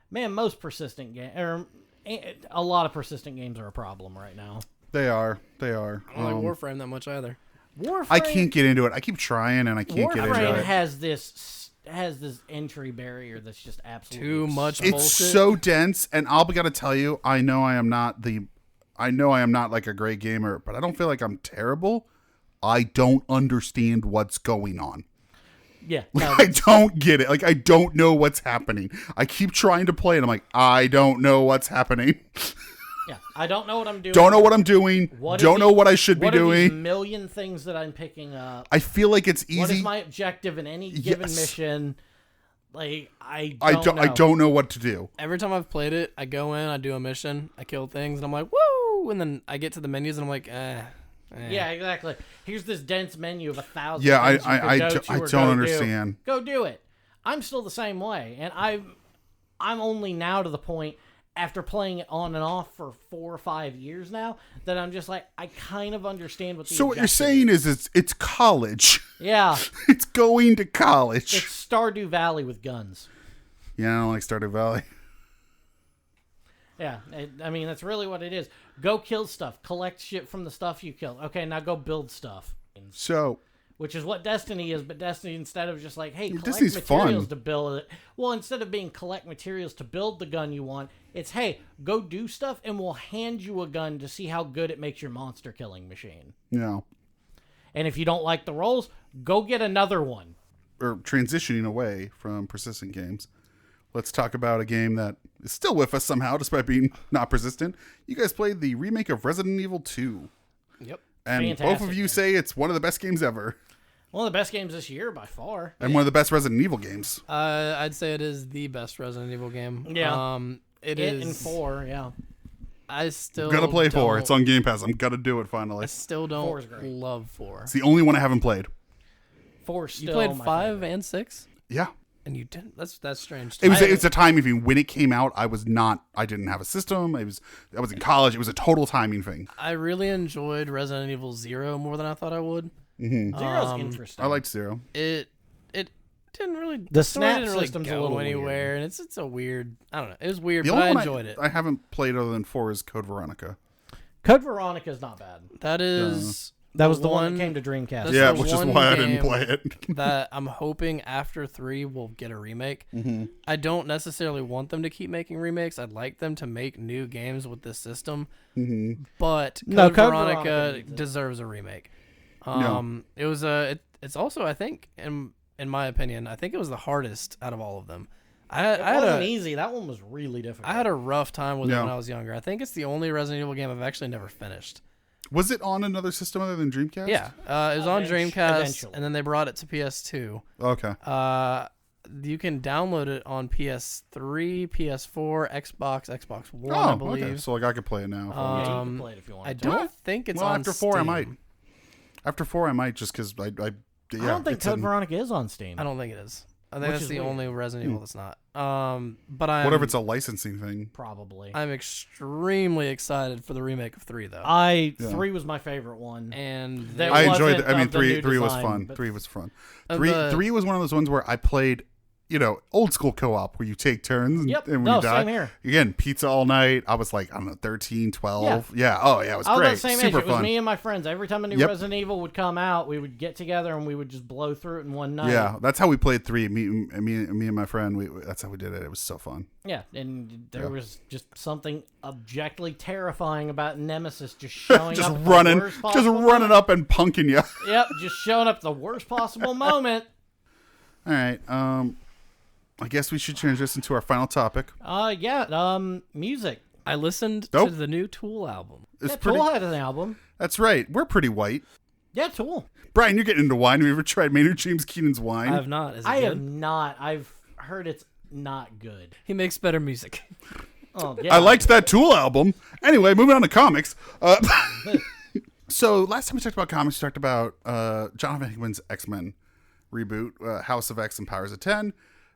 man, most persistent a lot of persistent games are a problem right now. They are. They are. I don't like Warframe that much either. Warframe, I can't get into it. I keep trying and I can't get into Warframe it. has this entry barrier that's just absolutely Too much It's bullshit. so dense, and I'll be gotta tell you, I know I am not like a great gamer, but I don't feel like I'm terrible. I don't understand what's going on. Yeah, no, I don't get it. Like, I don't know what's happening. I keep trying to play, and I'm like, I don't know what's happening. yeah. I don't know what I'm doing. Don't know what I'm doing. What are Don't know these- what I should be what are these doing. million things that I'm picking up. I feel like it's What is easy. my objective in any given Yes. mission? Like, I I know. don't know what to do. Every time I've played it, I go in, I do a mission, I kill things, and I'm like, woo! And then I get to the menus, and I'm like, Yeah, exactly. Here's this dense menu of 1,000. Yeah, things you could go to I or don't go understand. Do. Go do it. I'm still the same way, and I'm only now to the point after playing it on and off for 4 or 5 years now that I'm just like, I kind of understand what the So what you're objective saying is it's college. Yeah, It's going to college. it's Stardew Valley with guns. Yeah, I don't like Stardew Valley. Yeah, I mean, that's really what it is. Go kill stuff. Collect shit from the stuff you killed. Okay, now go build stuff. So which is what Destiny is. But Destiny, instead of just like, hey, collect Destiny's materials fun. to build it. Well, instead of being collect materials to build the gun you want, it's hey, go do stuff, and we'll hand you a gun to see how good it makes your monster killing machine. Yeah. And if you don't like the rolls, go get another one. Or transitioning away from persistent games, let's talk about a game that is still with us somehow, despite being not persistent. You guys played the remake of Resident Evil 2. Yep. And both Fantastic of you game. say it's one of the best games ever. One of the best games this year by far. And one of the best Resident Evil games. I'd say it is the best Resident Evil game. Yeah. It It is. and 4, yeah. I still I'm gonna play 4. don't- It's on Game Pass. I'm gonna do it finally. I still 4 is don't great. love 4. It's the only one I haven't played. 4 still You played my 5 favorite. and 6, Yeah. and you didn't. That's strange. It was a timing thing. When it came out, I didn't have a system. I was in college. It was a total timing thing. I really enjoyed Resident Evil 0 more than I thought I would. Zero's interesting. I liked 0. It didn't really The story snap didn't really system's a go little anywhere, and it's a weird. I don't know. It was weird, The but only I one enjoyed it. I haven't played other than 4 is Code Veronica. Code Veronica is not bad. That is That was the one that came to Dreamcast. That's Yeah, the which is one why I didn't game play it. that I'm hoping after 3 will get a remake. Mm-hmm. I don't necessarily want them to keep making remakes. I'd like them to make new games with this system. Mm-hmm. But No, Code Code Veronica Veronica needs it. deserves a remake. Yeah. It was it's also, I think, in my opinion, I think it was the hardest out of all of them. I It had wasn't a easy. That one was really difficult. I had a rough time with it Yeah. when I was younger. I think it's the only Resident Evil game I've actually never finished. Was it on another system other than Dreamcast? Yeah, it was on Eventually. Dreamcast, and then they brought it to PS2. Okay. You can download it on PS3, PS4, Xbox One, Oh, I believe. okay. So like I could play it now. if I want to. Yeah, you can play it if you want. I to. don't think it's Well, on after 4 I Steam. might. After 4 I might just because I I don't think it's Code in- Veronica is on Steam. I don't think it is. I think Which that's is the weird. only Resident Evil that's not. But I'm What if it's a licensing thing? Probably. I'm extremely excited for the remake of 3 though. Yeah. 3 was my favorite one. And That I enjoyed wasn't it. I mean, of the 3 new 3 was design, fun. but- 3 was fun. Uh, 3 the- 3 was one of those ones where I played, old school co-op where you take turns and, Yep. and when No, you die. same here. Again, pizza all night. I was like, I don't know, 13, 12. Yeah. Oh, yeah, it was I was great. the same Super age. It was fun. me and my friends. Every time a new Yep. Resident Evil would come out, we would get together and we would just blow through it in one night. Yeah, that's how we played 3. Me and my friend, that's how we did it. It was so fun. Yeah, and there Yeah. was just something objectively terrifying about Nemesis just showing Just up at the running, worst just possible running moment. up and punking you. Yep, just showing up at the worst possible moment. All right. I guess we should transition to our final topic. Music. I listened Nope. to the new Tool album. It's Yeah, pretty. Tool had an album. That's right. We're pretty white. Yeah, Tool. Brian, you're getting into wine. Have you ever tried Maynard James Keenan's wine? I have not. Is it I good? have not. I've heard it's not good. He makes better music. Oh, yeah. I liked that Tool album. Anyway, moving on to comics. So last time we talked about comics, we talked about Jonathan Hickman's X-Men reboot, House of X and Powers of 10.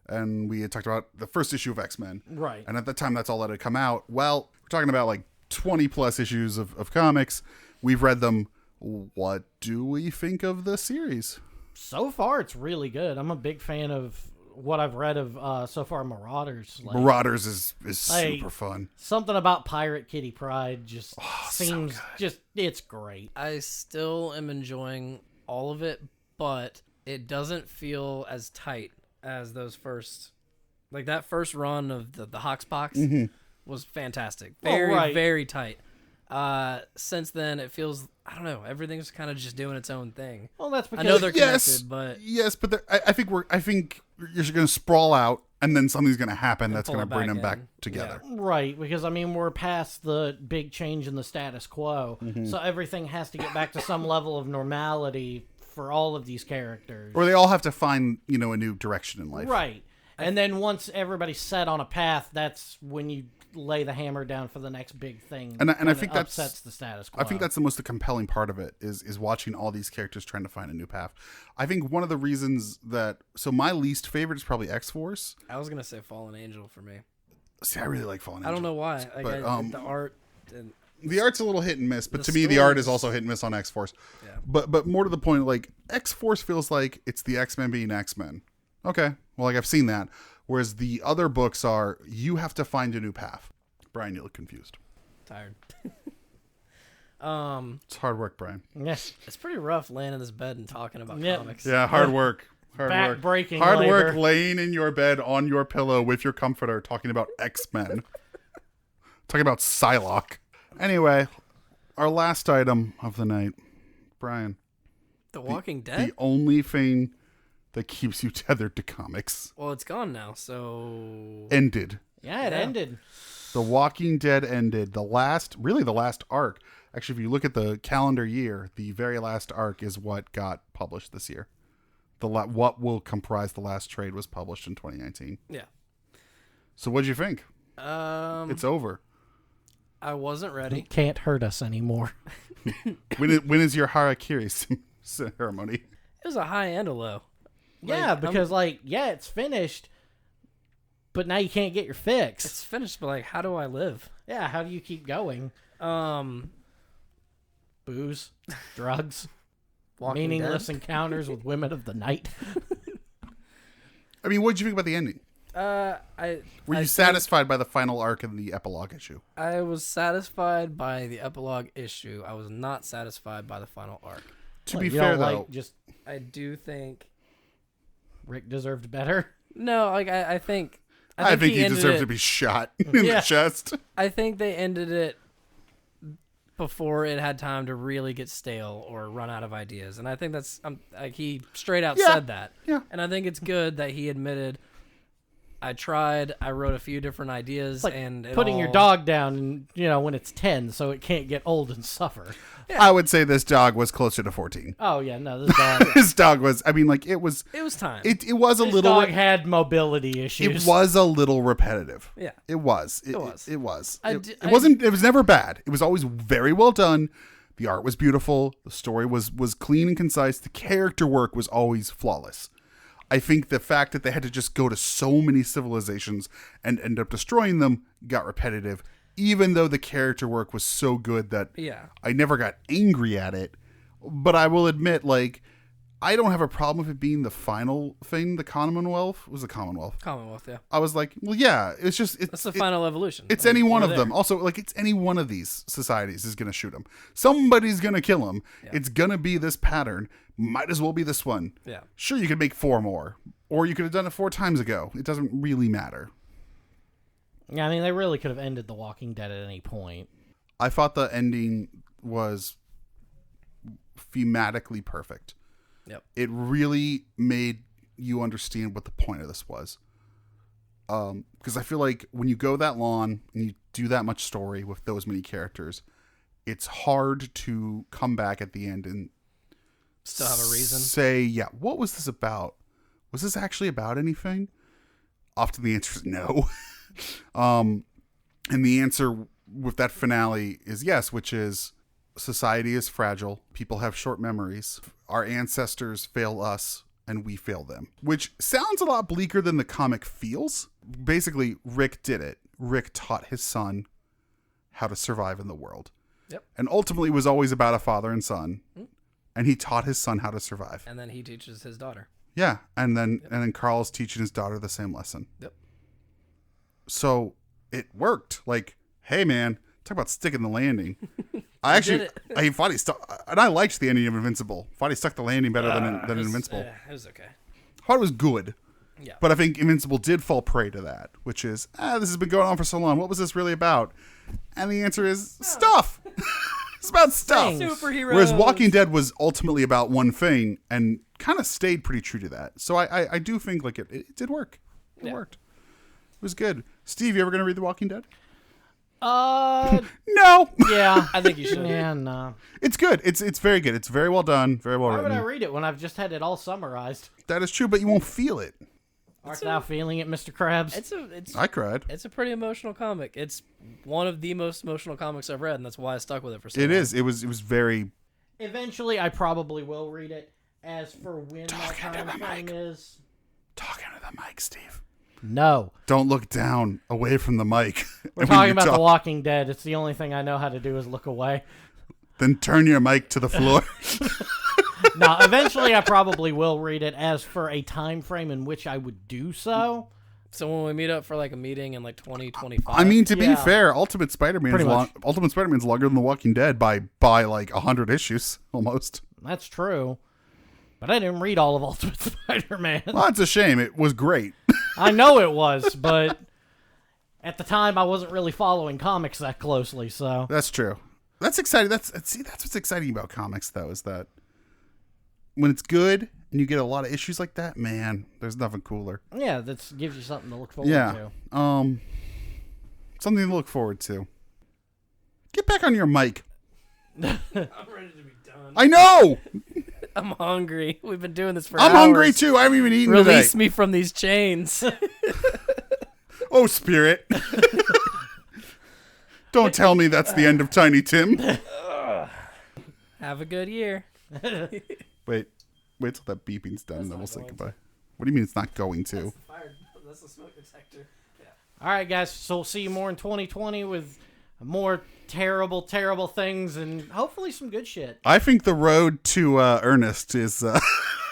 And we had talked about the first issue of X-Men. Right. And at the time, that's all that had come out. Well, we're talking about like 20 plus issues of comics. We've read them. What do we think of the series? So far, it's really good. I'm a big fan of what I've read of so far. Marauders. Like, Marauders is Like- super fun. something about Pirate Kitty Pride just seems it's great. I still am enjoying all of it, but it doesn't feel as tight as those first, like that first run of the Hoxpox was fantastic. Very, right. very tight. Since then, it feels, I don't know, everything's kind of just doing its own thing. Well, that's I because know they're Yes, connected, but yes, but I think you're going to sprawl out, and then something's going to happen that's pull going to it bring back them back in. together. right, because I mean we're past the big change in the status quo, Mm-hmm. so everything has to get back to some level of normality for all of these characters. Or they all have to find a new direction in life. Right. And then once everybody's set on a path, that's when you lay the hammer down for the next big thing. And I kinda think that's- upsets the status quo. I think that's the most compelling part of it is watching all these characters trying to find a new path. I think one of the reasons so my least favorite is probably X-Force. I was gonna say Fallen Angel for me. See, I really like Fallen Angel. I don't know why. Like, But, the art and The art's a little hit and miss, but The to me, the art is stories- also hit and miss on X-Force. Yeah. But more to the point, like X-Force feels like it's the X-Men being X-Men. Okay, well, like I've seen that. Whereas the other books are you have to find a new path. Brian, you look confused. tired. It's hard work, Brian. Yes. It's pretty rough laying in this bed and talking about Yeah. comics. Yeah, hard work. Hard work. Back-breaking Hard work labor. laying in your bed on your pillow with your comforter talking about X-Men. Talking about Psylocke. Anyway, our last item of the night. Brian. The Walking Dead? The only thing that keeps you tethered to comics. Well, it's gone now, so... Ended. Yeah, it ended. The Walking Dead ended. The last arc. Actually, if you look at the calendar year, the very last arc is what got published this year. What will comprise the last trade was published in 2019. Yeah. So what'd you think? It's It's over. I wasn't ready. It can't hurt us anymore. When is your harakiri ceremony? It was a high and a low. Yeah, Like, because it's finished, but now you can't get your fix. it's finished, but like, how do I live? Yeah, how do you keep going? Booze, drugs, Walking meaningless Dead? encounters with women of the night. I mean, what'd you think about the ending? Were Were you satisfied by the final arc and the epilogue issue? I was satisfied by the epilogue issue. I was not satisfied by the final arc. To What, be you fair, don't though, like just I do think... Rick deserved better. No, like, I think he ended deserves it- to be shot in Yeah. the chest. I think they ended it before it had time to really get stale or run out of ideas, and I think that's like he straight out Yeah. said that. Yeah. And I think it's good that he admitted, I tried. I wrote a few different ideas, It's like and it putting your all- dog down, and when it's 10, so it can't get old and suffer. I would say this dog was closer to 14. Oh yeah, no, this dog. This dog was. I mean, like it was. It was time. It was a This little. dog had mobility issues. It was a little repetitive. Yeah. It was. It was. It was. I It, d- it I- wasn't. It was never bad. It was always very well done. The art was beautiful. The story was clean and concise. The character work was always flawless. I think the fact that they had to just go to so many civilizations and end up destroying them got repetitive, even though the character work was so good that Yeah. I never got angry at it. But I will admit, like, I don't have a problem with it being the final thing. The Commonwealth it was the Commonwealth. Commonwealth, yeah. I was like, well, yeah, it's just That's the final evolution. It's Like, any one we're of there. them. Also, like, it's any one of these societies is going to shoot him. Somebody's going to kill him. Yeah. It's going to be this pattern. Might as well be this one. Yeah. Sure, you could make 4 more, or you could have done it 4 times ago. It doesn't really matter. Yeah, I mean, they really could have ended The Walking Dead at any point. I thought the ending was thematically perfect. Yep. It really made you understand what the point of this was. Because I feel like when you go that long and you do that much story with those many characters, it's hard to come back at the end and Still have a reason. say, yeah, what was this about? Was this actually about anything? Often the answer is no. And the answer with that finale is yes, which is society is fragile. People have short memories. Our ancestors fail us and we fail them, which sounds a lot bleaker than the comic feels. Basically, Rick did it. Rick taught his son how to survive in the world. Yep. And ultimately it was always about a father and son. And he taught his son how to survive. And then he teaches his daughter. Yeah, and then Carl's teaching his daughter the same lesson. Yep. So it worked. Like, hey man, talk about sticking the landing. I actually, did Fadi stuck, and I liked the ending of Invincible. Fadi stuck the landing better than Invincible. It was okay. I thought it was good, Yeah. but I think Invincible did fall prey to that, which is, this has been going on for so long. What was this really about? And the answer is stuff. It's about stuff. Superheroes. Whereas Walking Dead was ultimately about one thing and kind of stayed pretty true to that. So I do think like it did work. It worked. It was good. Steve, you ever going to read The Walking Dead? No. Yeah. I think you should. Yeah, no. It's good. It's very good. It's very well done. Very well Why would I written. read it when I've just had it all summarized? That is true, but you won't feel it. Art thou feeling it, Mr. Krabs? It's I cried. a pretty emotional comic. It's one of the most emotional comics I've read, and that's why I stuck with it for so long. It is. It was very. Eventually, I probably will read it. As for when my Talking to time the frame mic. is... Talking to the mic, Steve. No. Don't look down, away from the mic. We're And when talking you about talk, The Walking Dead. It's the only thing I know how to do is look away. Then turn your mic to the floor. No, eventually I probably will read it. As for a time frame in which I would do so, So when we meet up for like a meeting in like 2025, I mean, to be Yeah. fair, Ultimate Spider-Man's Pretty much. Ultimate Spider-Man's longer than The Walking Dead by like 100 issues almost. That's true. But I didn't read all of Ultimate Spider-Man. Well, it's a shame. It was great. I know it was, but at the time I wasn't really following comics that closely, so That's true. That's exciting. That's what's exciting about comics, though, is that when it's good and you get a lot of issues like that, man, there's nothing cooler. yeah, that gives you something to look forward Yeah. to. Something to look forward to. Get back on your mic. I'm ready to be done. I know. I'm hungry. We've been doing this for I'm hours. hungry too. I haven't even eaten Release today. me from these chains. Oh, Spirit. Don't tell me that's the end of Tiny Tim. Have a good year. Wait till that beeping's done, and then we'll say goodbye. What do you mean it's not going to? That's the smoke detector. Yeah. All right, guys, so we'll see you more in 2020 with more terrible, terrible things and hopefully some good shit. I think the road to Ernest is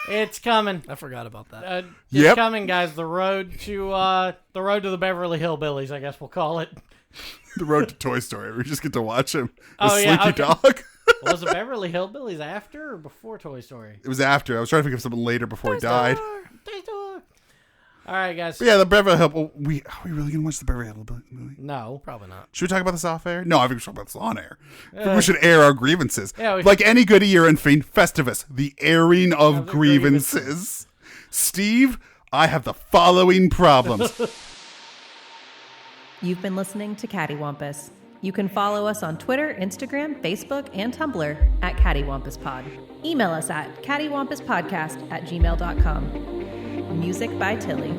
It's coming. I forgot about that. It's Yep. coming, guys. The road to the Beverly Hillbillies, I guess we'll call it. the road to Toy Story. We just get to watch him. The Oh, yeah, Slinky okay. Dog. Was it Beverly Hillbillies after or before Toy Story? It was after. I was trying to think of something later before he died. Toy Story. All right, guys. But yeah, the Beverly Hill. Are we really gonna watch the Beverly Hillbillies movie? No. Probably not. Should we talk about this off air? No, I think we should talk about this on air. I think we should air our grievances. Yeah, we like any good year in Festivus, the airing of the grievances. Steve, I have the following problems. You've been listening to Cattywampus. You can follow us on Twitter, Instagram, Facebook, and Tumblr at CattyWampusPod. Email us at cattywampuspodcast@gmail.com. Music by Tilly.